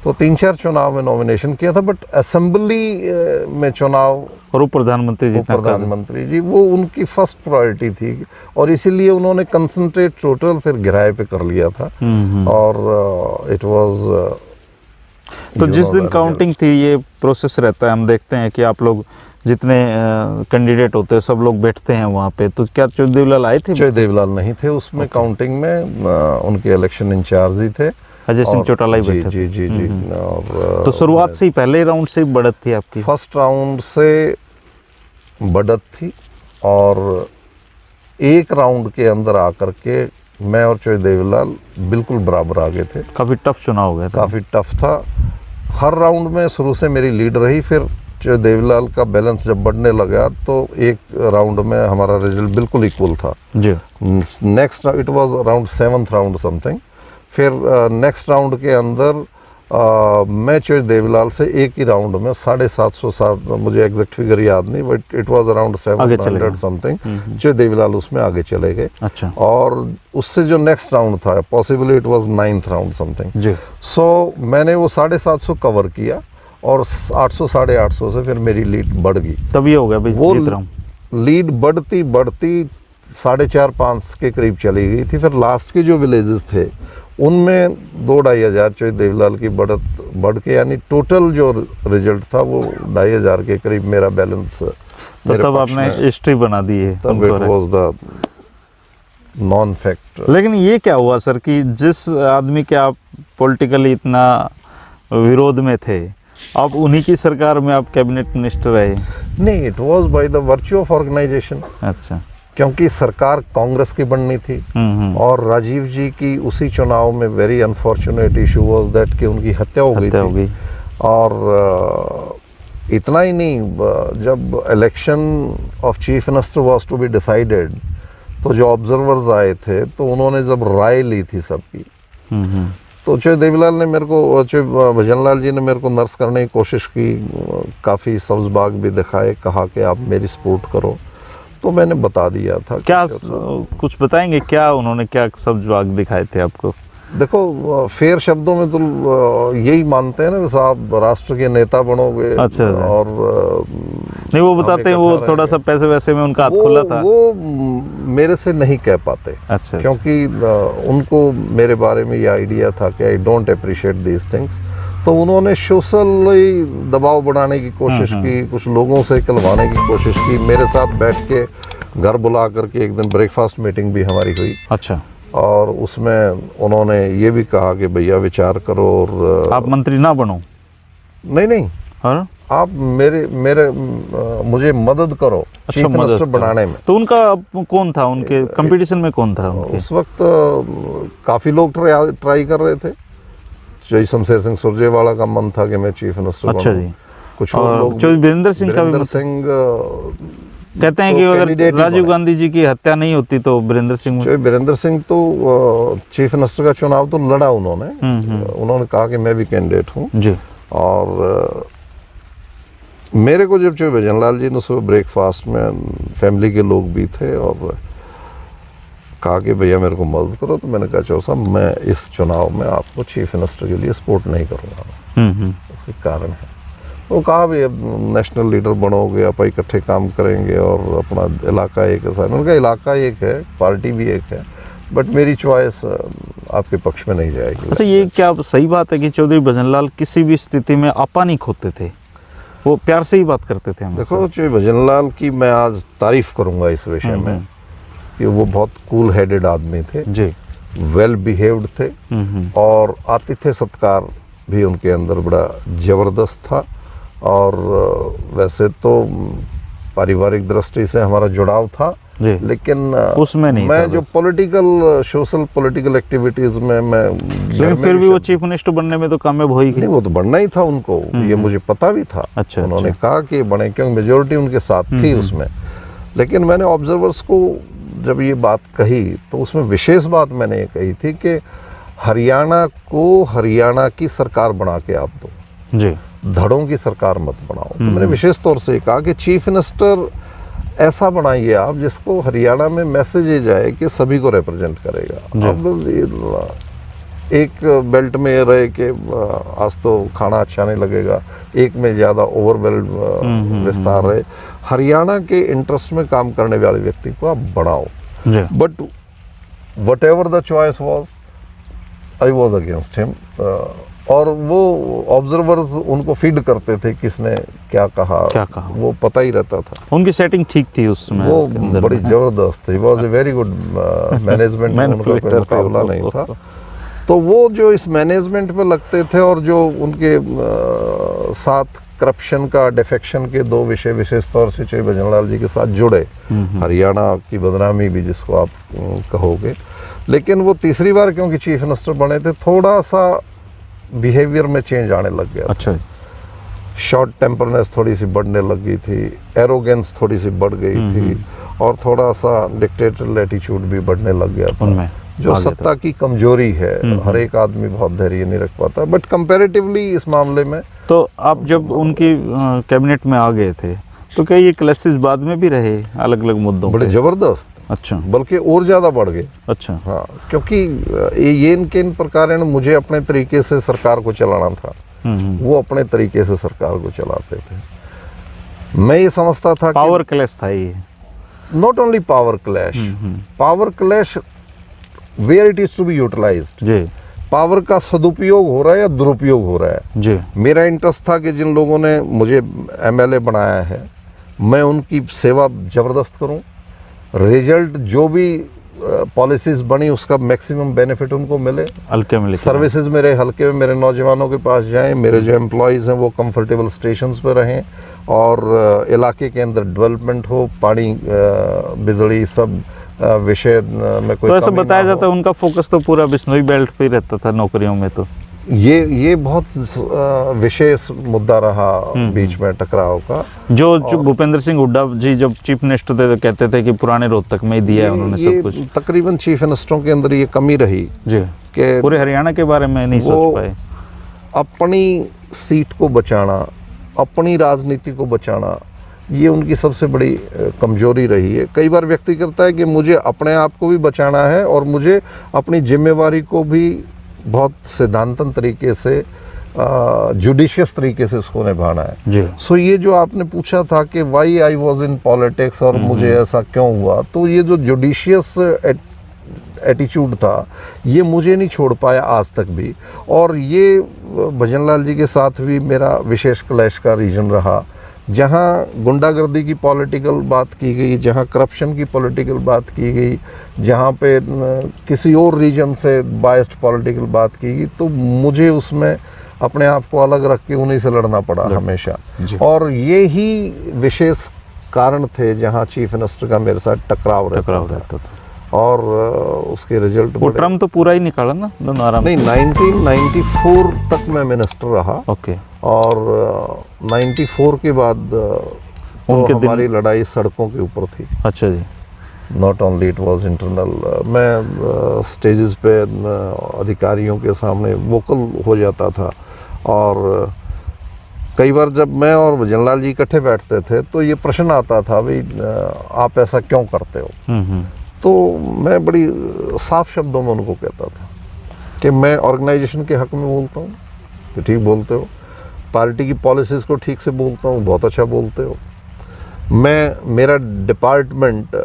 [SPEAKER 2] तो 3-4 चुनाव में नॉमिनेशन किया था, बट असेंबली में चुनाव
[SPEAKER 1] और वो प्रधानमंत्री जी,
[SPEAKER 2] प्रधानमंत्री जी, वो उनकी फर्स्ट प्रायोरिटी थी और इसीलिए उन्होंने कंसंट्रेट टोटल फिर गिराए पे कर लिया था। और इट वाज
[SPEAKER 1] तो जिस दिन काउंटिंग थी, ये प्रोसेस रहता है, हम देखते हैं कि आप लोग जितने कैंडिडेट होते हैं सब लोग बैठते हैं वहाँ पे, तो क्या चौधरी देवलाल आए थे?
[SPEAKER 2] चौधरी देवलाल नहीं थे उसमें काउंटिंग में, उनके इलेक्शन इंचार्ज ही थे,
[SPEAKER 1] अजय सिंह चौटाला ही बैठे
[SPEAKER 2] जी जी जी। और
[SPEAKER 1] तो शुरुआत से ही पहले राउंड से ही बढ़त थी आपकी?
[SPEAKER 2] फर्स्ट राउंड से बढ़त थी और एक राउंड के अंदर आकर के मैं और चौधरी देवीलाल बिल्कुल बराबर आ गए थे।
[SPEAKER 1] काफ़ी टफ चुनाव हो गया था।
[SPEAKER 2] काफ़ी टफ था। हर राउंड में शुरू से मेरी लीड रही, फिर चौधरी देवीलाल का बैलेंस जब बढ़ने लगा तो एक राउंड में हमारा रिजल्ट बिल्कुल इक्वल था
[SPEAKER 1] जी।
[SPEAKER 2] Next it was around 7th round something. फिर नेक्स्ट राउंड के अंदर मैं चौधरी देवीलाल से एक ही राउंड में 750, मुझे एग्जैक्ट फिगर याद नहीं, but it was around 700 something. Chaudhary Devilal उसमें आगे चले गए।
[SPEAKER 1] अच्छा।
[SPEAKER 2] और उससे जो नेक्स्ट राउंड था possibly it was 9th round something
[SPEAKER 1] जी।
[SPEAKER 2] सो मैंने वो 750 कवर किया और 800 850 से फिर मेरी लीड बढ़ गई।
[SPEAKER 1] तब ये हो गया भाई जीत रहा हूं।
[SPEAKER 2] लीड बढ़ती बढ़ती 4.5-5 के करीब चली गई थी। फिर लास्ट के जो विलेजेस थे उनमें 2-2.5 हज़ार चौधरी देवीलाल की बढ़त बढ़ के, यानी टोटल जो रिजल्ट था वो 2.5 हज़ार के करीब मेरा बैलेंस।
[SPEAKER 1] तो तब आपने हिस्ट्री बना दी है।
[SPEAKER 2] तब it was the non fact.
[SPEAKER 1] लेकिन ये क्या हुआ सर कि जिस आदमी के आप पॉलिटिकली इतना विरोध में थे, आप उन्हीं की सरकार में आप कैबिनेट मिनिस्टर रहे?
[SPEAKER 2] नहीं, it was by the virtue of organisation.
[SPEAKER 1] अच्छा।
[SPEAKER 2] क्योंकि सरकार कांग्रेस की बननी थी और राजीव जी की उसी चुनाव में very unfortunate issue was that कि उनकी हत्या हो गई थी। और इतना ही नहीं, जब election of chief minister was to be decided, तो जो ऑब्जर्वर्स आए थे तो उन्होंने जब राय ली थी सबकी, तो चौधरी देवीलाल ने मेरे को, चौधरी भजनलाल जी ने मेरे को नर्स करने की कोशिश की, काफ़ी सब्ज बाग भी दिखाए, कहा कि आप मेरी सपोर्ट करो, तो मैंने बता दिया था।
[SPEAKER 1] क्या कुछ बताएंगे, क्या उन्होंने क्या सब्ज बाग दिखाए थे आपको?
[SPEAKER 2] देखो, फेयर शब्दों में तो यही मानते हैं ना, साहब राष्ट्र के नेता बनोगे।
[SPEAKER 1] अच्छा।
[SPEAKER 2] और
[SPEAKER 1] नहीं, वो बताते हैं वो थोड़ा सा पैसे वैसे में उनका हाथ खुला था।
[SPEAKER 2] वो मेरे से नहीं कह पाते।
[SPEAKER 1] अच्छा।
[SPEAKER 2] क्योंकि उनको मेरे बारे में ये आइडिया था कि I don't appreciate these things, तो उन्होंने सोशली दबाव बनाने की कोशिश की, कुछ लोगों से कहलवाने की कोशिश की। मेरे साथ बैठ के घर बुला करके एक दिन ब्रेकफास्ट मीटिंग भी हमारी हुई।
[SPEAKER 1] अच्छा।
[SPEAKER 2] और उसमें उन्होंने ये भी कहा कि भैया विचार करो और
[SPEAKER 1] आप मंत्री ना बनो।
[SPEAKER 2] नहीं,
[SPEAKER 1] और
[SPEAKER 2] आप मेरे मुझे मदद करो चीफ मिनिस्टर बनाने में।
[SPEAKER 1] तो उनका कौन था, उनके कंपटीशन में कौन था उनके?
[SPEAKER 2] उस वक्त काफ़ी लोग ट्राई कर रहे थे। जय शमशेर सिंह सुरजेवाला का मन था कि मैं चीफ मिनिस्टर
[SPEAKER 1] अच्छा
[SPEAKER 2] बनूं।
[SPEAKER 1] जी।
[SPEAKER 2] कुछ और लोग,
[SPEAKER 1] चौधरी वीरेंद्र सिंह का भी
[SPEAKER 2] वीरेंद्र सिंह
[SPEAKER 1] कहते हैं कि अगर राजीव गांधी जी की हत्या नहीं होती तो वीरेंद्र सिंह
[SPEAKER 2] तो चीफ मिनिस्टर का चुनाव तो लड़ा उन्होंने। उन्होंने कहा कि मैं भी कैंडिडेट हूँ
[SPEAKER 1] जी।
[SPEAKER 2] और मेरे को जब चौधरी भजनलाल जी ने सुबह ब्रेकफास्ट में, फैमिली के लोग भी थे, और कहा कि भैया मेरे को मदद करो, तो मैंने कहा चौधरी साहब मैं इस चुनाव में आपको चीफ मिनिस्टर के लिए सपोर्ट नहीं करूँगा। उसके कारण है, वो कहा भी अब नेशनल लीडर बनोगे, आप इकट्ठे काम करेंगे और अपना इलाका एक है। सर उनका इलाका एक है, पार्टी भी एक है, बट मेरी चॉइस आपके पक्ष में नहीं जाएगी।
[SPEAKER 1] अच्छा, ये क्या सही बात है कि चौधरी भजनलाल किसी भी स्थिति में आपा नहीं खोते थे, वो प्यार से ही बात करते थे?
[SPEAKER 2] देखो, चौधरी भजनलाल की मैं आज तारीफ करूंगा इस विषय में कि वो बहुत कूल हेडेड आदमी थे
[SPEAKER 1] जी,
[SPEAKER 2] वेल बिहेव्ड थे, और आतिथ्य सत्कार भी उनके अंदर बड़ा जबरदस्त था। और वैसे तो पारिवारिक दृष्टि से हमारा जुड़ाव था, लेकिन
[SPEAKER 1] उसमें नहीं
[SPEAKER 2] मैं जो सोशल पॉलिटिकल एक्टिविटीज में मैं,
[SPEAKER 1] लेकिन फिर भी वो चीफ मिनिस्टर बनने में तो कामयाब हो ही गए।
[SPEAKER 2] नहीं, वो तो बनना ही था उनको, ये मुझे पता भी था।
[SPEAKER 1] अच्छा,
[SPEAKER 2] उन्होंने कहा कि बने, क्योंकि मेजोरिटी उनके साथ थी उसमें। लेकिन मैंने ऑब्जर्वर्स को जब ये बात कही तो उसमें विशेष बात मैंने ये कही थी कि हरियाणा को हरियाणा की सरकार बना के आप दो
[SPEAKER 1] जी,
[SPEAKER 2] धड़ों की सरकार मत बनाओ। तो मैंने विशेष तौर से कहा कि चीफ मिनिस्टर ऐसा बनाइए आप जिसको हरियाणा में मैसेज ये जाए कि सभी को रिप्रेजेंट करेगा। अब एक बेल्ट में ये रहे कि आज तो खाना अच्छा नहीं लगेगा, एक में ज़्यादा ओवरवेल्ड विस्तार रहे। हरियाणा के इंटरेस्ट में काम करने वाले व्यक्ति को आप बढ़ाओ। But what ever the choice was, I was against him. और वो ऑब्जर्वर्स उनको फीड करते थे किसने क्या कहा, वो पता ही रहता था।
[SPEAKER 1] उनकी सेटिंग ठीक थी उसमें,
[SPEAKER 2] वो बड़ी जबरदस्त थी। Was a very good management, उनका कोई मुकाबला नहीं था। तो वो जो इस मैनेजमेंट पे लगते थे, और जो उनके साथ करप्शन का, डिफेक्शन के दो विषय विशेष तौर से चौधरी भजनलाल जी के साथ जुड़े, हरियाणा की बदनामी भी जिसको आप कहोगे। लेकिन वो तीसरी बार क्योंकि चीफ मिनिस्टर बने थे, थोड़ा सा बिहेवियर में चेंज आने लग गया।
[SPEAKER 1] अच्छा।
[SPEAKER 2] शॉर्ट टेम्परनेस थोड़ी सी बढ़ने लग गई थी, एरोगेंस थोड़ी सी बढ़ गई थी, और थोड़ा सा डिक्टेटरल एटीट्यूड भी बढ़ने लग गया था उनमें, जो सत्ता की कमजोरी है। हर एक आदमी बहुत धैर्य नहीं रख पाता, बट कंपैरेटिवली इस मामले में।
[SPEAKER 1] तो आप जब उनकी कैबिनेट में आ गए थे तो क्या ये क्लैशेस बाद में भी रहे अलग अलग मुद्दों
[SPEAKER 2] बड़े जबरदस्त?
[SPEAKER 1] अच्छा,
[SPEAKER 2] बल्कि और ज्यादा बढ़ गए।
[SPEAKER 1] अच्छा, हाँ,
[SPEAKER 2] क्योंकि ये इनके इन प्रकार मुझे अपने तरीके से सरकार को चलाना था, वो अपने तरीके से सरकार को चलाते थे। मैं ये समझता था
[SPEAKER 1] पावर क्लैश था ये,
[SPEAKER 2] not only power clash where it is to be utilised. जी, पावर का सदुपयोग हो रहा है या दुरुपयोग हो रहा है। जी, मेरा इंटरेस्ट था कि जिन लोगों ने मुझे एमएलए बनाया है, मैं उनकी सेवा जबरदस्त करूं, रिजल्ट जो भी पॉलिसीज बनी उसका मैक्सिमम बेनिफिट उनको मिले, हल्के में सर्विसेज मेरे हल्के में मेरे नौजवानों के पास जाएं, मेरे जो एम्प्लॉयज़ हैं वो कंफर्टेबल स्टेशंस पर रहें, और इलाके के अंदर डेवलपमेंट हो, पानी बिजली सब विषय में कोई।
[SPEAKER 1] तो ऐसा बताया जाता है उनका फोकस तो पूरा बिश्नोई बेल्ट पे ही रहता था नौकरियों में। तो
[SPEAKER 2] ये बहुत विशेष मुद्दा रहा बीच में टकराव का।
[SPEAKER 1] जो भूपेंद्र सिंह हुड्डा जी जब चीफ मिनिस्टर थे तो कहते थे कि पुराने रोहतक में ही दिया है उन्होंने सब कुछ।
[SPEAKER 2] तकरीबन चीफ मिनिस्टरों के अंदर ये कमी रही
[SPEAKER 1] जी
[SPEAKER 2] कि
[SPEAKER 1] पूरे हरियाणा के बारे में नहीं सोच पाए।
[SPEAKER 2] अपनी सीट को बचाना, अपनी राजनीति को बचाना, ये उनकी सबसे बड़ी कमजोरी रही है। कई बार व्यक्ति करता है कि मुझे अपने आप को भी बचाना है और मुझे अपनी जिम्मेवारी को भी बहुत सिद्धांतन तरीके से, जुडिशियस तरीके से उसको निभाना है
[SPEAKER 1] जी।
[SPEAKER 2] सो ये जो आपने पूछा था कि why I was in politics और मुझे ऐसा क्यों हुआ, तो ये जो जुडिशियस एटीट्यूड था ये मुझे नहीं छोड़ पाया आज तक भी। और ये भजन लाल जी के साथ भी मेरा विशेष क्लैश का रीजन रहा, जहाँ गुंडागर्दी की पॉलिटिकल बात की गई, जहाँ करप्शन की पॉलिटिकल बात की गई, जहाँ पे किसी और रीजन से बायस्ड पॉलिटिकल बात की गई, तो मुझे उसमें अपने आप को अलग रख के उन्हीं से लड़ना पड़ा हमेशा। और ये ही विशेष कारण थे जहाँ चीफ मिनिस्टर का मेरे साथ टकराव रहता था। और उसके रिजल्ट
[SPEAKER 1] वो ट्रम्प तो पूरा ही निकाला ना दोनों आराम।
[SPEAKER 2] नहीं, 1994 तक मैं मिनिस्टर रहा।
[SPEAKER 1] ओके।
[SPEAKER 2] और 94 के बाद तो हमारी लड़ाई सड़कों के ऊपर थी।
[SPEAKER 1] अच्छा जी।
[SPEAKER 2] Not only it was internal. मैं स्टेजेस पे अधिकारियों के सामने वोकल हो जाता था। और कई बार जब मैं और भजन लाल जी इकट्ठे बैठते थे तो ये प्रश्न आता था, भाई आप ऐसा क्यों करते हो। तो मैं बड़ी साफ शब्दों में उनको कहता था कि मैं ऑर्गेनाइजेशन के हक में बोलता हूँ कि ठीक बोलते हो, पार्टी की पॉलिसीज़ को ठीक से बोलता हूँ, बहुत अच्छा बोलते हो। मेरा डिपार्टमेंट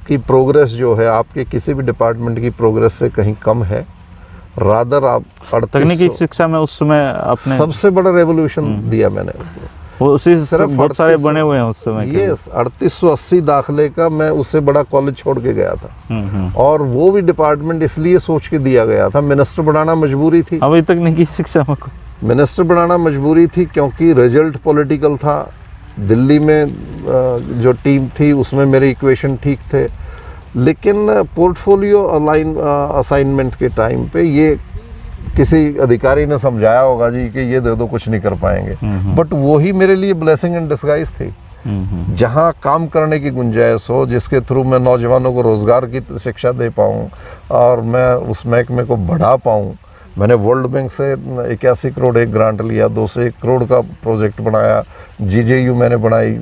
[SPEAKER 2] की प्रोग्रेस जो है आपके किसी भी डिपार्टमेंट की प्रोग्रेस से कहीं कम है। रादर आप
[SPEAKER 1] तकनीकी शिक्षा में उस समय आपने
[SPEAKER 2] सबसे बड़ा रेवोल्यूशन दिया मैंने।
[SPEAKER 1] वो उसी सिर्फ बहुत सारे बने हुए हैं उस समय।
[SPEAKER 2] यस, 3880 दाखिले का मैं उससे बड़ा कॉलेज छोड़ के गया था। और वो भी डिपार्टमेंट इसलिए सोच के दिया गया था, मिनिस्टर बनाना मजबूरी थी।
[SPEAKER 1] अभी तकनीकी शिक्षा में
[SPEAKER 2] मिनिस्टर बनाना मजबूरी थी क्योंकि रिजल्ट पॉलिटिकल था। दिल्ली में जो टीम थी उसमें मेरे इक्वेशन ठीक थे, लेकिन पोर्टफोलियो असाइनमेंट के टाइम पे ये किसी अधिकारी ने समझाया होगा जी कि ये दे दो, कुछ नहीं कर पाएंगे। बट वही मेरे लिए ब्लेसिंग इन डिस्गाइज थी। जहाँ काम करने की गुंजाइश हो, जिसके थ्रू मैं नौजवानों को रोज़गार की शिक्षा दे पाऊँ और मैं उस महकमे को बढ़ा पाऊँ। मैंने वर्ल्ड बैंक से 81 करोड़ एक ग्रांट लिया, 201 करोड़ का प्रोजेक्ट बनाया। जीजेयू मैंने बनाई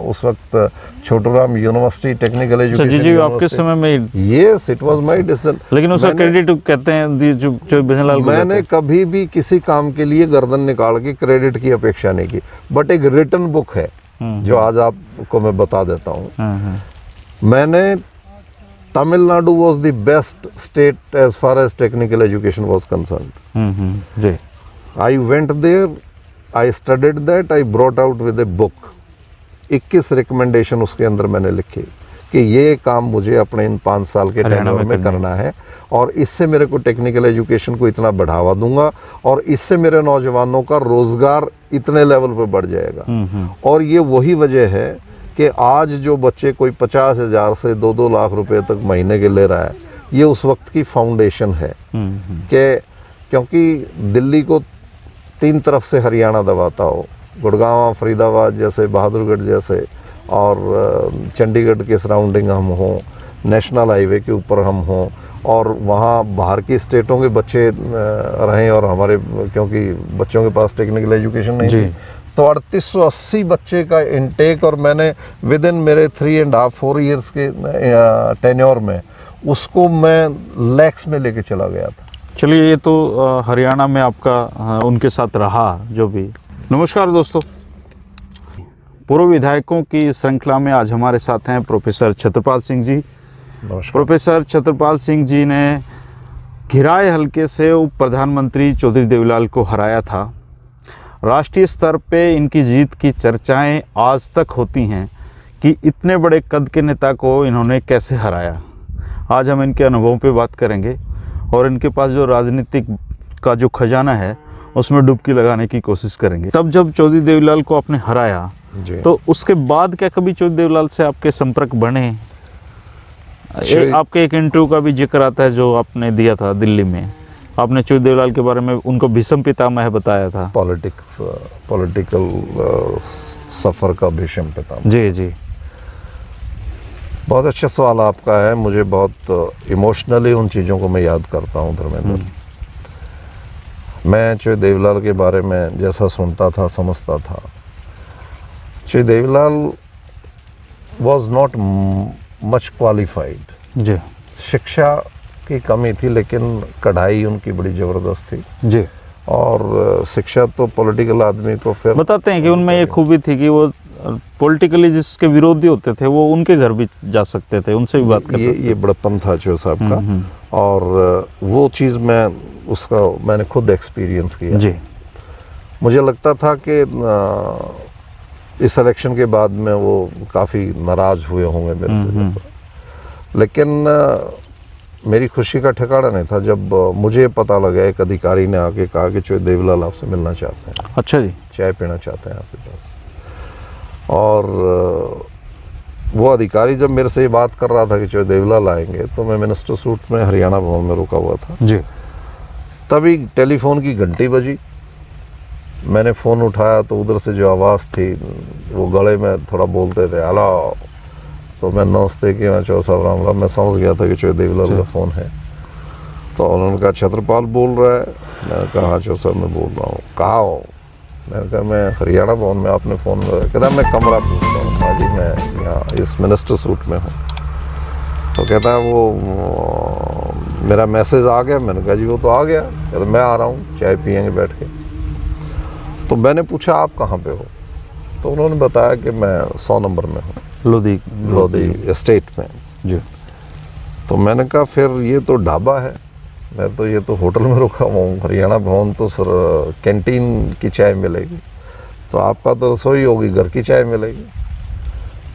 [SPEAKER 2] उस वक्त, Chhoturam university technical education.
[SPEAKER 1] GJU आपके समय में?
[SPEAKER 2] Yes, it was my decision.
[SPEAKER 1] लेकिन उसका क्रेडिट कहते हैं जो भजन लाल को
[SPEAKER 2] मैंने कभी भी किसी काम के लिए गर्दन निकाल के क्रेडिट की अपेक्षा नहीं की। बट एक रिटन बुक है जो आज आपको मैं बता देता हूँ। मैंने Tamil Nadu was the best state as far as technical education was concerned.
[SPEAKER 1] जी।
[SPEAKER 2] I went there, I studied that, I brought out with a book. 21 recommendation उसके अंदर मैंने लिखे कि ये काम मुझे अपने इन 5 साल के टेन्योर में करना है और इससे मेरे को टेक्निकल एजुकेशन को इतना बढ़ावा दूंगा और इससे मेरे नौजवानों का रोजगार इतने लेवल पर बढ़ जाएगा। और ये वही वजह है कि आज जो बच्चे कोई 50,000 से 2-2 लाख रुपए तक महीने के ले रहा है, ये उस वक्त की फाउंडेशन है। क्योंकि दिल्ली को 3 तरफ से हरियाणा दबाता हो, गुड़गांव, फरीदाबाद जैसे, बहादुरगढ़ जैसे, और चंडीगढ़ के सराउंडिंग हम हों, नेशनल हाईवे के ऊपर हम हों, और वहाँ बाहर की स्टेटों के बच्चे रहें और हमारे, क्योंकि बच्चों के पास टेक्निकल एजुकेशन नहीं थी, तो 3880 बच्चे का इनटेक, और मैंने विद इन मेरे 3.5-4 ईयर्स के टेन्योर में उसको मैं लैक्स में लेके चला गया था।
[SPEAKER 1] चलिए, ये तो हरियाणा में आपका उनके साथ रहा जो भी। नमस्कार दोस्तों, पूर्व विधायकों की श्रृंखला में आज हमारे साथ हैं प्रोफेसर छत्रपाल सिंह जी। प्रोफेसर छत्रपाल सिंह जी ने घिराए हलके से उप प्रधानमंत्री चौधरी देवीलाल को हराया था। राष्ट्रीय स्तर पे इनकी जीत की चर्चाएं आज तक होती हैं कि इतने बड़े कद के नेता को इन्होंने कैसे हराया। आज हम इनके अनुभवों पे बात करेंगे और इनके पास जो राजनीतिक का जो खजाना है उसमें डुबकी लगाने की कोशिश करेंगे। तब जब चौधरी देवीलाल को आपने हराया तो उसके बाद क्या कभी चौधरी देवीलाल से आपके संपर्क बने? आपके एक इंटरव्यू का भी जिक्र आता है जो आपने दिया था दिल्ली में। आपने चौधरी देवलाल के बारे में उनको भीष्म पितामह बताया था।
[SPEAKER 2] पॉलिटिकल सफ़र का भीष्म पितामह।
[SPEAKER 1] जी जी।
[SPEAKER 2] बहुत अच्छा सवाल आपका है। मुझे बहुत इमोशनली उन चीज़ों को मैं याद करता हूँ धर्मेंद्र। मैं चौधरी देवलाल के बारे में जैसा सुनता था, समझता था, Chaudhary Devlal was not much qualified.
[SPEAKER 1] जी।
[SPEAKER 2] शिक्षा की कमी थी, लेकिन कढ़ाई उनकी बड़ी ज़बरदस्त थी।
[SPEAKER 1] जी।
[SPEAKER 2] और शिक्षा तो पॉलिटिकल आदमी को फिर
[SPEAKER 1] बताते हैं कि उनमें ये खूबी थी कि वो पॉलिटिकली जिसके विरोधी होते थे वो उनके घर भी जा सकते थे, उनसे भी बात कर सकते थे।
[SPEAKER 2] ये बड़प्पन था चौधरी साहब का। और वो चीज़ मैंने खुद एक्सपीरियंस किया।
[SPEAKER 1] जी।
[SPEAKER 2] मुझे लगता था कि इस इलेक्शन के बाद में वो काफ़ी नाराज़ हुए होंगे मेरे से जैसा, लेकिन मेरी खुशी का ठिकाना नहीं था जब मुझे पता लगा, एक अधिकारी ने आके कहा कि चौधरी देवलाल आपसे मिलना चाहते हैं।
[SPEAKER 1] अच्छा जी।
[SPEAKER 2] चाय पीना चाहते हैं आपके पास। और वो अधिकारी जब मेरे से ये बात कर रहा था कि चौधरी देवलाल आएंगे, तो मैं मिनिस्टर सूट में हरियाणा भवन में रुका हुआ था।
[SPEAKER 1] जी। तभी
[SPEAKER 2] टेलीफोन की घंटी बजी। मैंने फ़ोन उठाया तो उधर से जो आवाज़ थी, वो गले में थोड़ा बोलते थे, हेलो। तो मैं नमस्ते कि मैं चौधरी साहब राम राम। मैं समझ गया था कि चौधरी देवलाल का फ़ोन है। तो उन्होंने कहा छत्रपाल बोल रहा है। मैंने कहा हाँ चौधरी साहब मैं बोल रहा हूँ। कहाँ हो? मैंने कहा मैं हरियाणा भवन में, आपने फ़ोन लगाया। कहता मैं कमरा पूछ रहा हूँ। हाँ जी, मैं यहाँ इस मिनिस्टर सूट में हूँ। तो कहता है वो मेरा मैसेज आ गया। मैंने कहा जी वो तो आ गया। कहता मैं आ रहा हूँ, चाय पियेंगे बैठ के। तो मैंने पूछा आप कहाँ पे हो? तो उन्होंने बताया कि मैं 100 नंबर में हूँ, लोधी एस्टेट में।
[SPEAKER 1] जी।
[SPEAKER 2] तो मैंने कहा फिर ये तो ढाबा है, मैं तो ये तो होटल में रुका हुआ हूँ। हरियाणा भवन तो सर कैंटीन की चाय मिलेगी, तो आपका तो रसोई होगी, घर की चाय मिलेगी।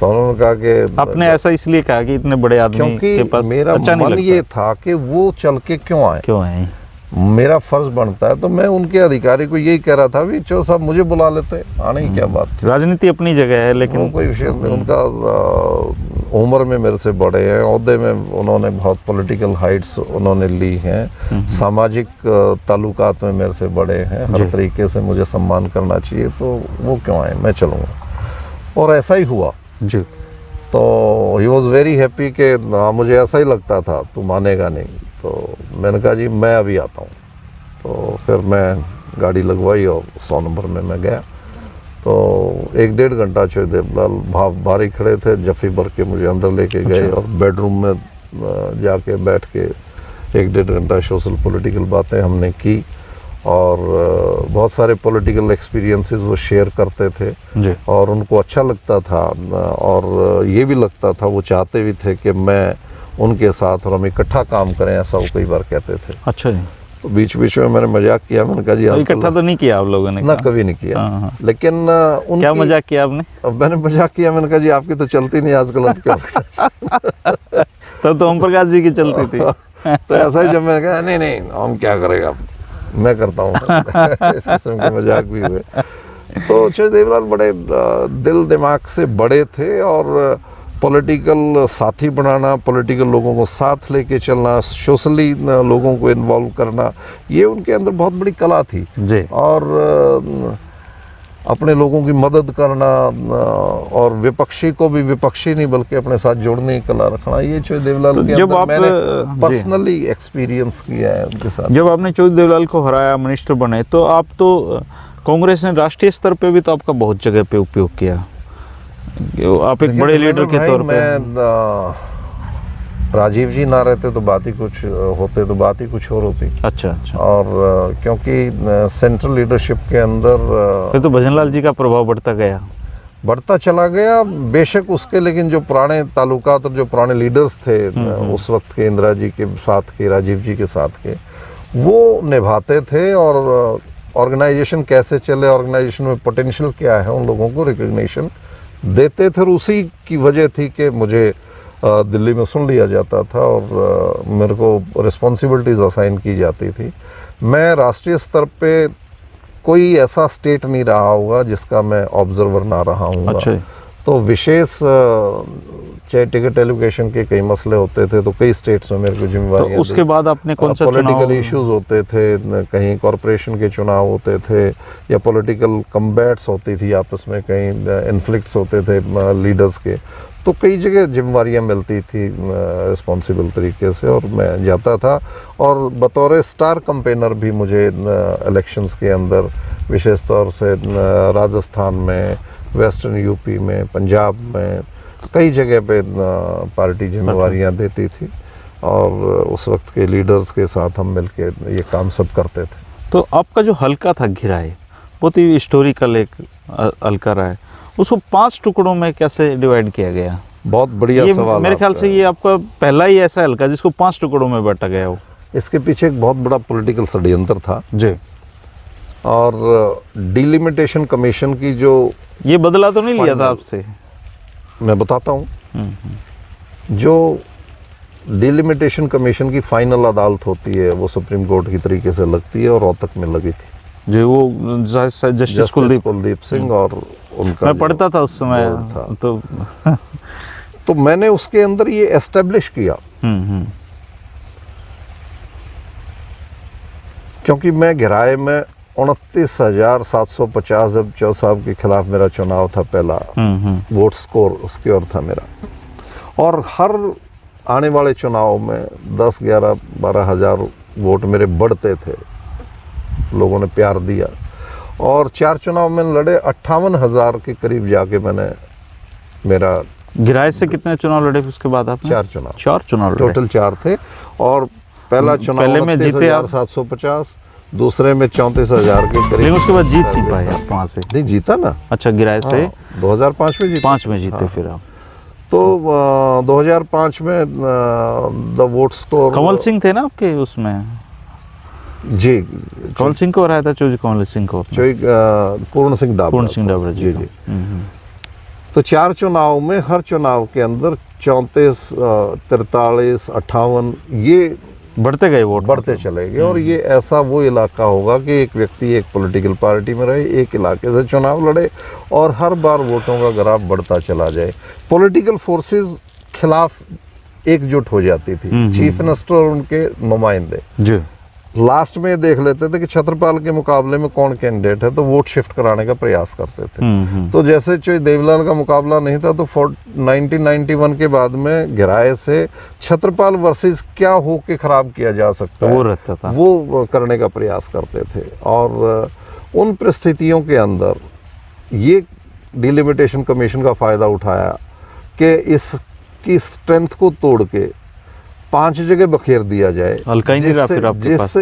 [SPEAKER 2] तो उन्होंने कहा कि
[SPEAKER 1] आपने ऐसा इसलिए कहा कि इतने बड़े आदमी के पास
[SPEAKER 2] मेरा
[SPEAKER 1] अच्छा नहीं
[SPEAKER 2] मन
[SPEAKER 1] लगता।
[SPEAKER 2] ये था कि वो चल के क्यों आए, मेरा फर्ज बनता है। तो मैं उनके अधिकारी को यही कह रहा था भी चौधरी साहब मुझे बुला लेते, आने की क्या बात थी।
[SPEAKER 1] राजनीति अपनी जगह है, लेकिन
[SPEAKER 2] वो कोई विषय नहीं। उनका उम्र में मेरे से बड़े हैं, ओहदे में उन्होंने बहुत पॉलिटिकल हाइट्स उन्होंने ली हैं, सामाजिक ताल्लुकात में मेरे से बड़े हैं, हर तरीके से मुझे सम्मान करना चाहिए। तो वो क्यों आए, मैं चलूँगा। और ऐसा ही हुआ
[SPEAKER 1] जी।
[SPEAKER 2] तो ही वॉज वेरी हैप्पी कि मुझे ऐसा ही लगता था तू मानेगा नहीं। तो मैंने कहा जी मैं अभी आता हूँ। तो फिर मैं गाड़ी लगवाई और 100 नंबर में मैं गया। तो 1-1.5 घंटा चौधरी देवलाल बाहर ही खड़े थे, जफ़ी भर के मुझे अंदर लेके गए और बेडरूम में जाके बैठ के 1-1.5 घंटा सोशल पॉलिटिकल बातें हमने की। और बहुत सारे पॉलिटिकल एक्सपीरियंसेस वो शेयर करते थे
[SPEAKER 1] जी।
[SPEAKER 2] और उनको अच्छा लगता था। और ये भी लगता था, वो चाहते भी थे कि मैं उनके साथ और हम इकट्ठा काम करें, ऐसा वो कई बार कहते थे।
[SPEAKER 1] अच्छा जी।
[SPEAKER 2] तो बीच बीच में मैंने मजाक किया। मैंने कहा जी
[SPEAKER 1] इकट्ठा तो नहीं किया आप लोगों ने?
[SPEAKER 2] ना, कभी नहीं किया।
[SPEAKER 1] हाँ।
[SPEAKER 2] लेकिन
[SPEAKER 1] क्या मजाक किया आपने?
[SPEAKER 2] मैंने मजाक किया, मैंने कहा जी आपकी तो चलती नहीं आजकल, अब क्या।
[SPEAKER 1] तब तो ओम प्रकाश जी की चलती थी।
[SPEAKER 2] तो ऐसा ही जब मैंने कहा नहीं हम क्या करेगा, मैं करता हूँ। इस किस्म के मजाक भी हुए। तो चौधरी देवलाल बड़े दिल दिमाग से बड़े थे और पॉलिटिकल साथी बनाना, पॉलिटिकल लोगों को साथ लेके चलना, सोशली लोगों को इन्वॉल्व करना, ये उनके अंदर बहुत बड़ी कला थी
[SPEAKER 1] जी।
[SPEAKER 2] और अपने लोगों की मदद करना और विपक्षी को भी विपक्षी नहीं बल्कि अपने साथ जोड़ने की कला रखना, ये चौधरी देवलाल के अंदर मैंने पर्सनली एक्सपीरियंस किया है उनके साथ।
[SPEAKER 1] जब आपने चौधरी देवलाल को हराया, मिनिस्टर बने, तो आप तो कांग्रेस ने राष्ट्रीय स्तर पे भी तो आपका बहुत जगह पे उपयोग किया, आप एक बड़े लीडर के तौर पे।
[SPEAKER 2] राजीव जी ना रहते तो बात ही कुछ होते, तो बात ही कुछ और होती।
[SPEAKER 1] अच्छा अच्छा।
[SPEAKER 2] और क्योंकि सेंट्रल लीडरशिप के अंदर
[SPEAKER 1] फिर तो भजनलाल जी का प्रभाव बढ़ता
[SPEAKER 2] चला गया बेशक उसके, लेकिन जो पुराने ताल्लुकात और जो पुराने लीडर्स थे उस वक्त के, इंदिरा जी के साथ के, राजीव जी के साथ के, वो निभाते थे। और ऑर्गेनाइजेशन कैसे चले, ऑर्गेनाइजेशन में पोटेंशियल क्या है, उन लोगों को रिकग्निशन देते थे। और उसी की वजह थी कि मुझे दिल्ली में सुन लिया जाता था और मेरे को रिस्पॉन्सिबिलिटीज़ असाइन की जाती थी। मैं राष्ट्रीय स्तर पे कोई ऐसा स्टेट नहीं रहा होगा जिसका मैं ऑब्जर्वर ना रहा हूँ।
[SPEAKER 1] अच्छा।
[SPEAKER 2] तो विशेष चाहे टिकट एलोकेशन के कई मसले होते थे तो कई स्टेट्स में मेरे को
[SPEAKER 1] तो
[SPEAKER 2] जिम्मेवारियां
[SPEAKER 1] उसके बाद आपने कौन सा
[SPEAKER 2] पॉलिटिकल
[SPEAKER 1] चुनाव?
[SPEAKER 2] इश्यूज होते थे, कहीं कॉरपोरेशन के चुनाव होते थे या पॉलिटिकल कम्बैट्स होती थी आपस में, कहीं इन्फ्लिक्ट्स होते थे लीडर्स के, तो कई जगह जिम्मेवारियां मिलती थी रिस्पॉन्सिबल तरीके से और मैं जाता था। और बतौर स्टार कंपेनर भी मुझे इलेक्शंस के अंदर विशेष तौर से राजस्थान में, वेस्टर्न यूपी में, पंजाब में कई जगह पे पार्टी जिम्मेवारियां देती थी और उस वक्त के लीडर्स के साथ हम मिलके ये काम सब करते थे।
[SPEAKER 1] तो आपका जो हल्का था घिराए, बहुत ही हिस्टोरिकल एक हल्का रहा है, उसको 5 टुकड़ों में कैसे डिवाइड किया गया?
[SPEAKER 2] बहुत बढ़िया
[SPEAKER 1] ये
[SPEAKER 2] सवाल
[SPEAKER 1] मेरे ख्याल
[SPEAKER 2] आपका
[SPEAKER 1] से
[SPEAKER 2] है।
[SPEAKER 1] ये आपका पहला ही ऐसा हल्का जिसको 5 टुकड़ों में बांटा गया हो।
[SPEAKER 2] इसके पीछे एक बहुत बड़ा पॉलिटिकल षड्यंत्र था
[SPEAKER 1] जी।
[SPEAKER 2] और डिलिमिटेशन कमीशन की जो,
[SPEAKER 1] ये बदला तो नहीं लिया था आपसे?
[SPEAKER 2] मैं बताता हूँ, जो डिलिमिटेशन कमीशन की फाइनल अदालत होती है वो सुप्रीम कोर्ट की तरीके से लगती है और रोहतक में लगी थी,
[SPEAKER 1] जी। वो जस्टिस
[SPEAKER 2] कुलदीप सिंह और उनका
[SPEAKER 1] मैं पढ़ता था उस समय
[SPEAKER 2] बोर्ड था।
[SPEAKER 1] तो
[SPEAKER 2] तो मैंने उसके अंदर ये एस्टेब्लिश किया क्योंकि मैं घिराए में 29,750 जब चौ साहब के खिलाफ मेरा चुनाव था पहला, वोट स्कोर उसकी ओर था मेरा, और हर आने वाले चुनाव में 10, 11, 12 हज़ार वोट मेरे बढ़ते थे, लोगों ने प्यार दिया और 4 चुनाव में लड़े, 58,000 के करीब जाके मैंने मेरा।
[SPEAKER 1] घिराए से कितने चुनाव लड़े उसके बाद आप?
[SPEAKER 2] 4 चुनाव
[SPEAKER 1] लड़े।
[SPEAKER 2] टोटल 4 थे और पहला चुनाव
[SPEAKER 1] पहले में जीते आप?
[SPEAKER 2] 29,750, दूसरे में 34,000 के करीब।
[SPEAKER 1] लेकिन उसके बाद जीत नहीं पाए आप वहाँ से?
[SPEAKER 2] नहीं जीता ना।
[SPEAKER 1] अच्छा, घिराए से
[SPEAKER 2] 2005 में जीते।
[SPEAKER 1] 5 में जीते फिर आप?
[SPEAKER 2] तो 2005 में the vote score,
[SPEAKER 1] Kamal Singh थे ना आपके उसमें?
[SPEAKER 2] जी,
[SPEAKER 1] कमल सिंह को हराया था, चौधरी कमल सिंह को?
[SPEAKER 2] पूर्ण सिंह डाबरा
[SPEAKER 1] जी।
[SPEAKER 2] जी। तो 4 चुनाव में हर चुनाव के अंदर 34, 43, 58 ये
[SPEAKER 1] बढ़ते गए वोट,
[SPEAKER 2] बढ़ते चले गए। और ये ऐसा वो इलाका होगा कि एक व्यक्ति एक पॉलिटिकल पार्टी में रहे, एक इलाके से चुनाव लड़े और हर बार वोटों का ग्राफ बढ़ता चला जाए। पॉलिटिकल फोर्सेस खिलाफ एकजुट हो जाती थी, चीफ मिनिस्टर और उनके नुमाइंदे
[SPEAKER 1] जी।
[SPEAKER 2] लास्ट में देख लेते थे कि छत्रपाल के मुकाबले में कौन कैंडिडेट है तो वोट शिफ्ट कराने का प्रयास करते थे। तो जैसे चोई देवीलाल का मुकाबला नहीं था तो 1991 के बाद में घिराए से छत्रपाल वर्सेस क्या हो के खराब किया जा सकता है
[SPEAKER 1] वो रहता था,
[SPEAKER 2] वो करने का प्रयास करते थे। और उन परिस्थितियों के अंदर ये डिलिमिटेशन कमीशन का फ़ायदा उठाया कि इसकी स्ट्रेंथ को तोड़ के 5 जगह बखेर दिया जाए,
[SPEAKER 1] हल्का ही नहीं रहा फिर आपके पास तो।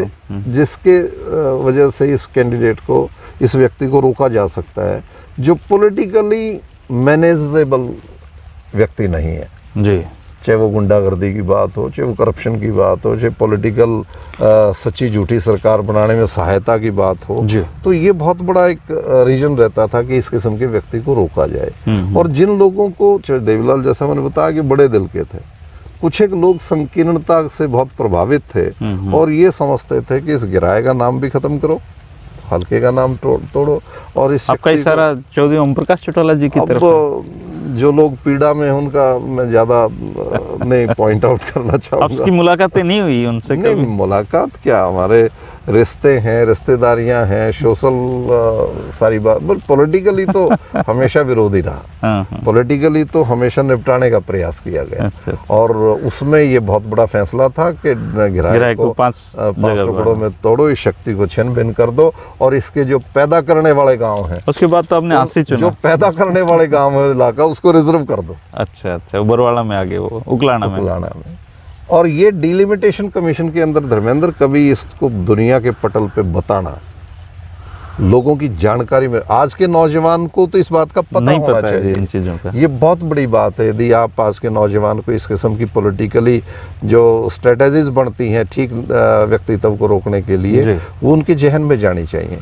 [SPEAKER 2] जिसके वजह से इस कैंडिडेट को, इस व्यक्ति को रोका जा सकता है जो पॉलिटिकली मैनेजेबल व्यक्ति नहीं है
[SPEAKER 1] जी।
[SPEAKER 2] चाहे वो गुंडागर्दी की बात हो, चाहे वो करप्शन की बात हो, चाहे पॉलिटिकल सच्ची झूठी सरकार बनाने में सहायता की बात हो
[SPEAKER 1] जी।
[SPEAKER 2] तो ये बहुत बड़ा एक रीजन रहता था कि इस किस्म के व्यक्ति को रोका जाए। और जिन लोगों को, चाहे देवीलाल जैसा मैंने बताया कि बड़े दिल के थे, कुछ एक लोग संकीर्णता से बहुत प्रभावित थे और ये समझते थे कि इस घिराए का नाम भी खत्म करो, हल्के का नाम तोड़ो और इस
[SPEAKER 1] आपका इशारा चौधरी ओम प्रकाश चौटाला जी की तरफ?
[SPEAKER 2] जो लोग पीड़ा में उनका मैं ज्यादा नहीं पॉइंट आउट करना चाहूँगा।
[SPEAKER 1] आपकी मुलाकातें नहीं हुई उनसे?
[SPEAKER 2] नहीं, मुलाकात क्या, हमारे रिश्ते हैं, रिश्तेदारियां हैं, सोशल सारी बात, बट पॉलिटिकली तो हमेशा विरोधी रहा। पॉलिटिकली तो हमेशा निपटाने का प्रयास किया गया।
[SPEAKER 1] अच्छा।
[SPEAKER 2] और उसमें ये बहुत बड़ा फैसला था कि घिराए को 5 टुकड़ों में तोड़ो, इस शक्ति को छिन्न भिन्न कर दो और इसके जो पैदा करने वाले गाँव हैं,
[SPEAKER 1] उसके बाद तो आपने आंसी चुना,
[SPEAKER 2] जो पैदा करने वाले गाँव है इलाका उसको रिजर्व कर दो।
[SPEAKER 1] अच्छा, उबरवाड़ा में आगे, वो उकलाना में।
[SPEAKER 2] और ये डिलिमिटेशन कमीशन के अंदर धर्मेंद्र कभी इसको दुनिया के पटल पे बताना, लोगों की जानकारी में, आज के नौजवान को तो इस बात का पता
[SPEAKER 1] नहीं
[SPEAKER 2] होना
[SPEAKER 1] पता
[SPEAKER 2] चाहिए
[SPEAKER 1] इन चीज़ों का।
[SPEAKER 2] ये बहुत बड़ी बात है यदि आप आज के नौजवान को इस किस्म की पॉलिटिकली जो स्ट्रेटजीज बनती हैं ठीक व्यक्तित्व को रोकने के लिए, वो उनके जहन में जानी चाहिए।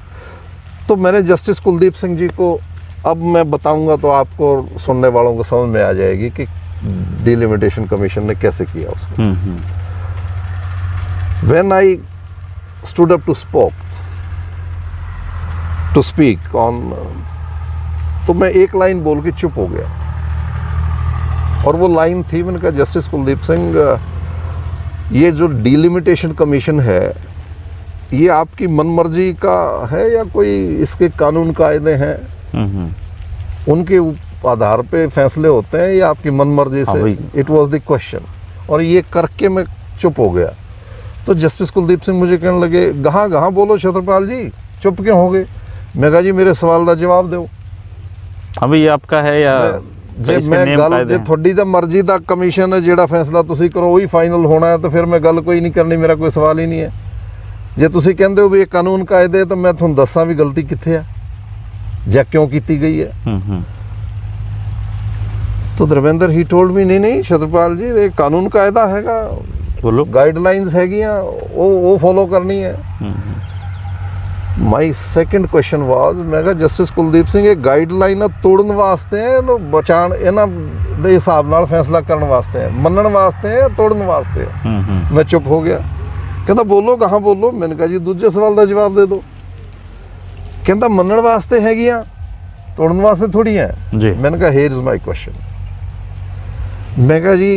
[SPEAKER 2] तो मैंने जस्टिस कुलदीप सिंह जी को, अब मैं बताऊंगा तो आपको सुनने वालों को समझ में आ जाएगी कि डिलिमिटेशन कमीशन ने कैसे किया उसको। When I stood up to speak on, तो मैं एक लाइन बोल के चुप हो गया। और वो लाइन थी, मैंने कहा जस्टिस कुलदीप सिंह, ये जो डिलिमिटेशन कमीशन है ये आपकी मनमर्जी का है या कोई इसके कानून कायदे हैं, उनके आधार पे फैसले होते हैं या आपकी मनमर्जी से? It was the question. और ये करके मैं चुप हो गया। तो जस्टिस कुलदीप सिंह मुझे कहने लगे, गहाँ गहाँ बोलो छत्रपाल जी, चुप क्यों हो गए? मैं कहा जी मेरे सवाल का जवाब दो।
[SPEAKER 1] अभी ये आपका है या
[SPEAKER 2] ਜੇ ਮੈਂ ਗੱਲ, ਜੇ ਤੁਹਾਡੀ ਤਾਂ ਮਰਜ਼ੀ ਦਾ ਕਮਿਸ਼ਨ ਹੈ, ਜਿਹੜਾ ਫੈਸਲਾ ਤੁਸੀਂ ਕਰੋ ਉਹੀ ਫਾਈਨਲ ਹੋਣਾ ਹੈ, ਤਾਂ ਫਿਰ ਮੈਂ ਗੱਲ ਕੋਈ ਨਹੀਂ ਕਰਨੀ, ਮੇਰਾ ਕੋਈ ਸਵਾਲ ਹੀ ਨਹੀਂ ਹੈ। ਜੇ ਤੁਸੀਂ ਕਹਿੰਦੇ ਹੋ ਵੀ ਇਹ ਕਾਨੂੰਨ ਕਾਇਦੇ, ਤਾਂ ਮੈਂ ਤੁਹਾਨੂੰ ਦੱਸਾਂ ਵੀ ਗਲਤੀ ਕਿੱਥੇ ਹੈ ਜਾਂ ਕਿਉਂ ਕੀਤੀ ਗਈ ਹੈ। तो धर्मेंद्र ही टोल्ड मी, नहीं छत्रपाल जी ये कानून कायदा हैगा,
[SPEAKER 1] बोलो,
[SPEAKER 2] गाइडलाइंस हैगियां, वो फॉलो करनी है। माई सैकेंड क्वेश्चन वाज, मैं कहा जस्टिस कुलदीप सिंह ये गाइडलाइन तोड़न वास्ते है, इन्हों बचाण, इन्हां दे हिसाब नाल फैसला करन वास्ते है, मनण वास्ते है, तोड़न वास्ते है? मैं चुप हो गया। कहता बोलो कहाँ बोलो। मैंने कहा जी दूजे सवाल का जवाब दे दो। कहता मनण वास्ते हैगियां, तोड़न वास्ते थोड़ी है। मैंने कहा हियर इज माई क्वेश्चन। मैं कहा जी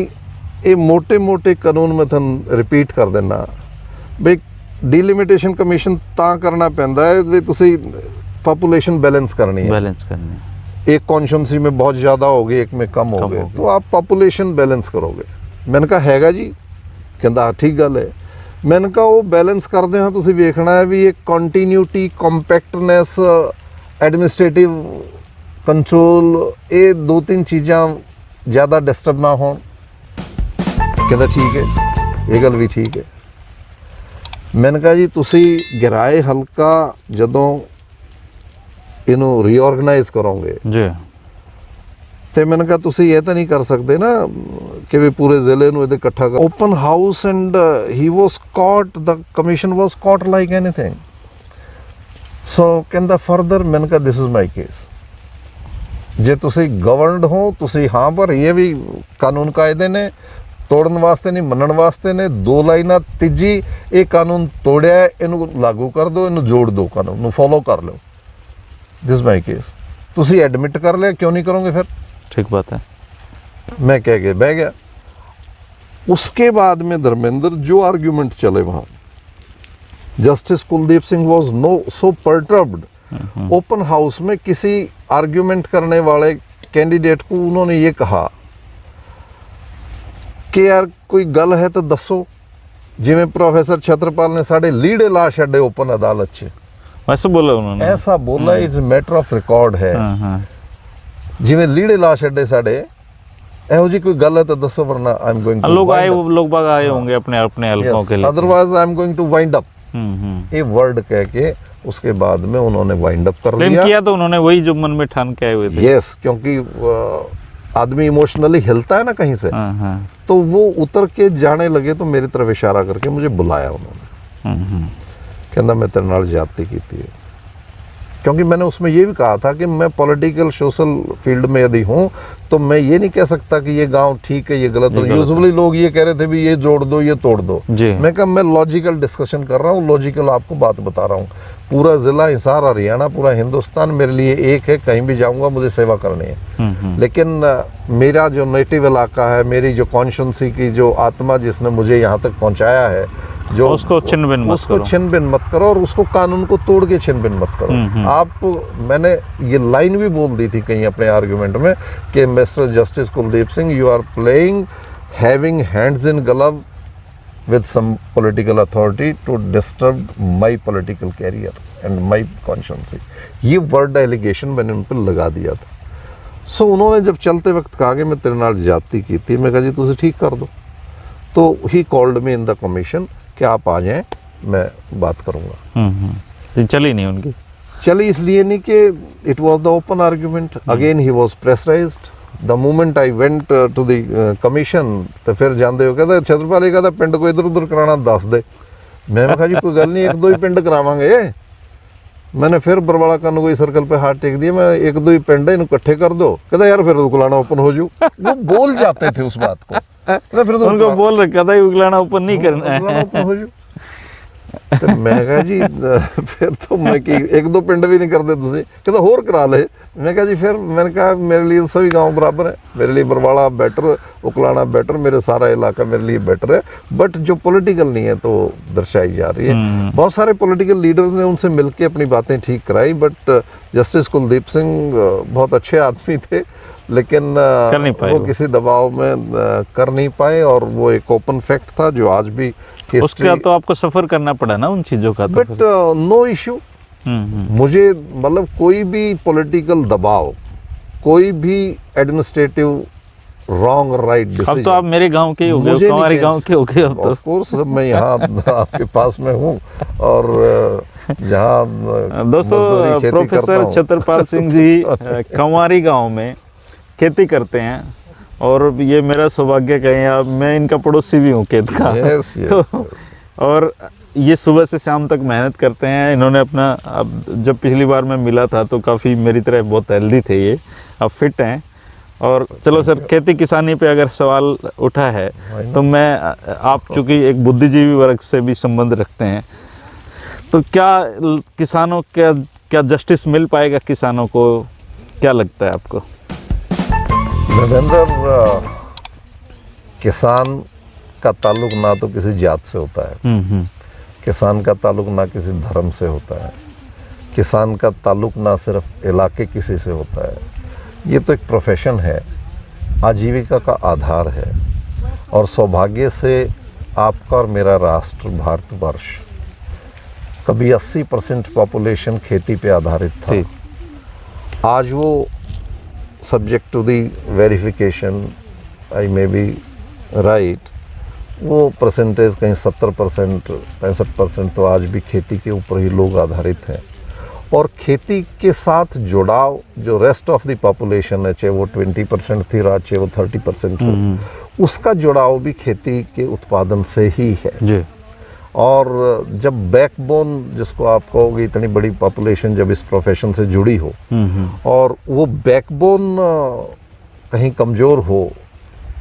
[SPEAKER 2] ये मोटे मोटे कानून में थन रिपीट कर देना बई डिलिमिटेशन कमीशन तां करना पैंदा है भी तुसी पॉपुलेशन बैलेंस करनी है, एक कॉन्स्टिट्यूंसी में बहुत ज़्यादा होगी, एक में कम हो गए, तो आप पॉपुलेशन बैलेंस करोगे। मैंने कहा हैगा जी। कहता ठीक गल है। मैंने कहा वो बैलेंस करते हैं तुसी वेखना है भी ये कंटिन्यूटी, कंपैक्टनेस, एडमिनिस्ट्रेटिव कंट्रोल, ये दो तीन चीज़ां ज़्यादा डिस्टर्ब ना हो। कहता ठीक है, ये गल भी ठीक है। मैंने कहा जी तुसी गिराए हल्का जदों इनू रीऑर्गेनाइज करोगे
[SPEAKER 1] जी,
[SPEAKER 2] तो मैंने कहा तुसी ये तो नहीं कर सकते ना कि भी पूरे जिले नू इधर इकट्ठा कर। Open house and he was caught, the commission was caught like anything. So कहता फर्दर, मैंने कहा दिस इज माई केस, जे तुसी गवर्नड हो तुसी हाँ, पर ये भी कानून कायदे ने, तोड़न वास्ते नहीं मनन वास्ते ने। दो लाइना, तीजी ये कानून तोड़िया है, इनू लागू कर दो, इनू जोड़ दो, कानून नू फॉलो कर लो। This my case. तुसी एडमिट कर लिया, क्यों नहीं करोगे फिर?
[SPEAKER 1] ठीक बात है।
[SPEAKER 2] मैं कह के बह गया। उसके बाद में धर्मेंद्र जो आर्ग्यूमेंट चले वहाँ, Justice Kuldeep Singh was no so perturbed. Open house में किसी आर्ग्यूमेंट करने वाले कैंडिडेट को उन्होंने ये कहा कि यार कोई गल है तो दसो, जिवें प्रोफेसर छत्रपाल ने साढ़े लीड़े ला छड़े ओपन अदालत च,
[SPEAKER 1] वैसे बोला उन्होंने,
[SPEAKER 2] ऐसा बोला, इट्स मैटर ऑफ रिकॉर्ड है। जिवें लीड़े ला छड़े साढ़े, एहो जी कोई गल है तो दसो, वरना आई एम गोइंग टू,
[SPEAKER 1] लोग बाग आए होंगे अपने अपने हलकों के लिए,
[SPEAKER 2] otherwise I am going to wind up. ये वर्ड कह के उसके बाद में उन्होंने वाइंड अप कर लिया।
[SPEAKER 1] किया तो उन्होंने वही जो मन में ठान के आए हुए थे।
[SPEAKER 2] यस, क्योंकि आदमी इमोशनली हिलता है ना कहीं से, तो वो उतर के जाने लगे, तो मेरी तरफ इशारा करके मुझे बुलाया उन्होंने। कहना मैं तेरे नाल ज्यादती की थी, क्योंकि मैंने उसमें ये भी कहा था कि मैं पॉलिटिकल सोशल फील्ड में यदि हूँ तो मैं ये नहीं कह सकता कि ये गांव ठीक है, ये गलत है। यूजुअली लोग ये कह रहे थे भी ये जोड़ दो, ये तोड़ दो। मैं कहा मैं लॉजिकल डिस्कशन कर रहा हूँ, लॉजिकल आपको बात बता रहा हूँ। पूरा ज़िला हिसार, हरियाणा, पूरा हिंदुस्तान मेरे लिए एक है, कहीं भी जाऊँगा मुझे सेवा करनी है। लेकिन मेरा जो नेटिव इलाका है, मेरी जो कॉन्स्टिट्यूंसी की जो आत्मा जिसने मुझे यहाँ तक पहुँचाया है, जो उसको छिन बिन मत करो, और उसको कानून को तोड़ के छिन बिन मत करो। आप, मैंने ये लाइन भी बोल दी थी कहीं अपने आर्गुमेंट में कि mister Justice Kuldeep Singh, you are playing having hands in glove with some political authority to disturb my political career and my conscience। ये वर्ड एलिगेशन मैंने उन पर लगा दिया था। सो उन्होंने जब चलते वक्त कहा कि मैं तेरे नाल ज्यादती की थी, मैं कहा जी तुझे ठीक कर दो। तो he called me in the commission कि आप आ जाएं, मैं बात करूँगा।
[SPEAKER 1] चली नहीं उनकी,
[SPEAKER 2] चली इसलिए नहीं कि it was the open argument. Again he was pressurised. The moment I went to the commission, तो फिर जाते हो कहता छत्रपाल जी कहता पिंड को इधर उधर कराना दस दे। मैं कहा जी कोई गल नहीं, एक दो ही पिंड करावांगे। मैंने फिर बरवाला कानूगोई सर्कल पे हाथ टेक दिया, मैं एक दो ही पिंड है, इनको इकट्ठे कर दो। कहता यार फिर उकलाना ओपन हो जू। वो बोल जाते थे उस बात को, फिर तो
[SPEAKER 1] उनको बोल रखा था उकलाना ओपन नहीं करना है।
[SPEAKER 2] ओपन हो जू। ਤੇ ਮੈਂ ਕਿਹਾ ਜੀ ਫਿਰ तो मैं कि एक दो पिंड भी नहीं करते तुझे, कहता होर करा ले। मैं कहा जी फिर मैंने कहा मेरे लिए सभी गांव बराबर है, मेरे लिए बरवाड़ा बेटर, उकलाना बेटर, मेरे सारा इलाका मेरे लिए बेटर है। बट जो पॉलिटिकल नहीं है तो दर्शाई जा रही है। बहुत सारे पॉलिटिकल लीडर्स ने उनसे मिलकर अपनी बातें ठीक कराई, बट जस्टिस कुलदीप सिंह बहुत अच्छे आदमी थे, लेकिन
[SPEAKER 1] कर नहीं पाए
[SPEAKER 2] वो किसी दबाव में कर नहीं पाए। और वो एक ओपन फैक्ट था जो आज भी
[SPEAKER 1] उसका तो आपको सफर करना पड़ा ना उन चीजों का। तो
[SPEAKER 2] बट नो इशू। मुझे मतलब कोई भी पॉलिटिकल दबाव, कोई भी एडमिनिस्ट्रेटिव रॉन्ग राइट डिसीजन,
[SPEAKER 1] अब तो आप मेरे गांव के हो गए, हमारे गांव के हो गए अब तो।
[SPEAKER 2] ऑफ कोर्स मैं यहाँ आपके पास में हूँ और जहाँ
[SPEAKER 1] दोस्तों प्रोफेसर छतरपाल सिंह जी कंवारी गांव में खेती करते हैं और ये मेरा सौभाग्य कहें आप, मैं इनका पड़ोसी भी हूँ खेत का। तो और ये सुबह से शाम तक मेहनत करते हैं। इन्होंने अपना, अब जब पिछली बार मैं मिला था तो काफ़ी मेरी तरह बहुत हेल्दी थे ये, अब फिट हैं। और चलो सर, खेती किसानी पे अगर सवाल उठा है तो मैं, आप चूँकि एक बुद्धिजीवी वर्ग से भी संबंध रखते हैं, तो क्या किसानों क्या जस्टिस मिल पाएगा किसानों को, क्या लगता है आपको?
[SPEAKER 2] नरेंद्र, किसान का ताल्लुक ना तो किसी जात से होता है, किसान का ताल्लुक ना किसी धर्म से होता है, किसान का ताल्लुक ना सिर्फ इलाके किसी से होता है। ये तो एक प्रोफेशन है, आजीविका का आधार है। और सौभाग्य से आपका और मेरा राष्ट्र भारतवर्ष कभी 80% पॉपुलेशन खेती पे आधारित था। आज वो subject to the verification, I may be right, वो परसेंटेज कहीं 70%, 65% तो आज भी खेती के ऊपर ही लोग आधारित हैं। और खेती के साथ जुड़ाव जो रेस्ट ऑफ द पॉपुलेशन है, चाहे वो 20% थी, चाहे वो 30% हो, उसका जुड़ाव भी खेती के उत्पादन से ही है जी। और जब बैकबोन, जिसको आप कहोगे, इतनी बड़ी पॉपुलेशन जब इस प्रोफेशन से जुड़ी हो और वो बैकबोन कहीं कमज़ोर हो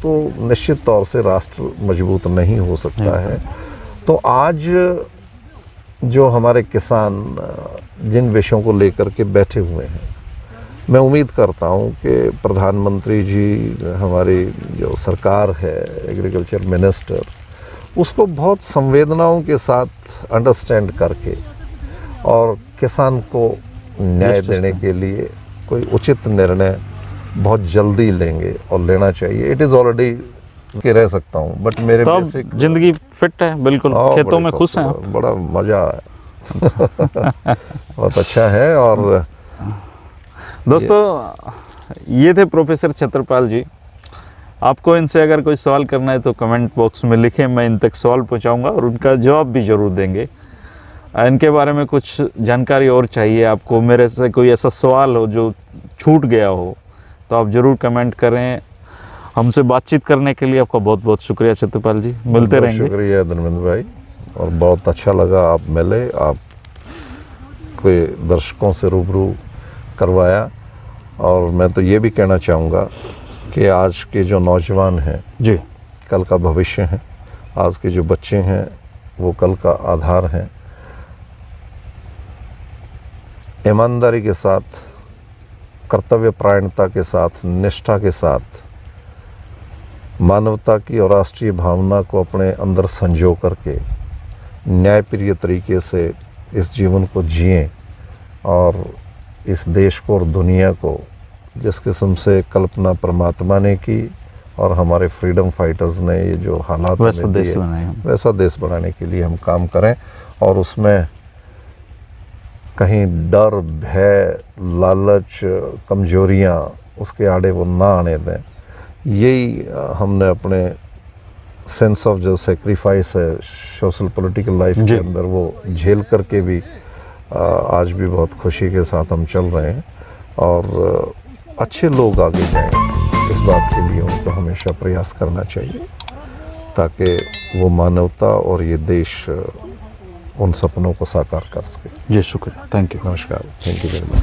[SPEAKER 2] तो निश्चित तौर से राष्ट्र मजबूत नहीं हो सकता है। तो आज जो हमारे किसान जिन विषयों को लेकर के बैठे हुए हैं, मैं उम्मीद करता हूं कि प्रधानमंत्री जी, हमारी जो सरकार है, एग्रीकल्चर मिनिस्टर, उसको बहुत संवेदनाओं के साथ अंडरस्टैंड करके और किसान को न्याय देने के लिए कोई उचित निर्णय बहुत जल्दी लेंगे और लेना चाहिए। इट इज़ ऑलरेडी के रह सकता हूँ, बट मेरे
[SPEAKER 1] तो बेसिक जिंदगी फिट है, बिल्कुल खेतों में खुश हैं,
[SPEAKER 2] बड़ा मज़ा है। बहुत अच्छा है। और
[SPEAKER 1] दोस्तों ये थे प्रोफेसर छतरपाल जी। आपको इनसे अगर कोई सवाल करना है तो कमेंट बॉक्स में लिखें, मैं इन तक सवाल पहुंचाऊंगा और उनका जवाब भी ज़रूर देंगे। इनके बारे में कुछ जानकारी और चाहिए आपको, मेरे से कोई ऐसा सवाल हो जो छूट गया हो, तो आप ज़रूर कमेंट करें। हमसे बातचीत करने के लिए आपका बहुत बहुत शुक्रिया छतरपाल जी, मिलते रहेंगे।
[SPEAKER 2] शुक्रिया धर्मेंद्र भाई, और बहुत अच्छा लगा आप मिले, आप कोई दर्शकों से रूबरू करवाया। और मैं तो ये भी कहना चाहूँगा कि आज के जो नौजवान हैं
[SPEAKER 1] जी,
[SPEAKER 2] कल का भविष्य हैं, आज के जो बच्चे हैं वो कल का आधार हैं। ईमानदारी के साथ, कर्तव्य परायणता के साथ, निष्ठा के साथ, मानवता की और राष्ट्रीय भावना को अपने अंदर संजो करके न्यायप्रिय तरीके से इस जीवन को जिएं और इस देश को और दुनिया को जिस किस्म से कल्पना परमात्मा ने की और हमारे फ्रीडम फाइटर्स ने ये जो हालात
[SPEAKER 1] वैसा देश बनाए,
[SPEAKER 2] वैसा देश बनाने के लिए हम काम करें। और उसमें कहीं डर, भय, लालच, कमजोरियां उसके आड़े वो ना आने दें। यही हमने अपने सेंस ऑफ जो सेक्रीफाइस है सोशल पॉलिटिकल लाइफ के अंदर, वो झेल करके भी आज भी बहुत खुशी के साथ हम चल रहे हैं। और अच्छे लोग आगे जाएं, इस बात के लिए उनको हमेशा प्रयास करना चाहिए ताकि वो मानवता और ये देश उन सपनों को साकार कर सके।
[SPEAKER 1] जी शुक्रिया, थैंक यू,
[SPEAKER 2] नमस्कार, थैंक यू वेरी मच।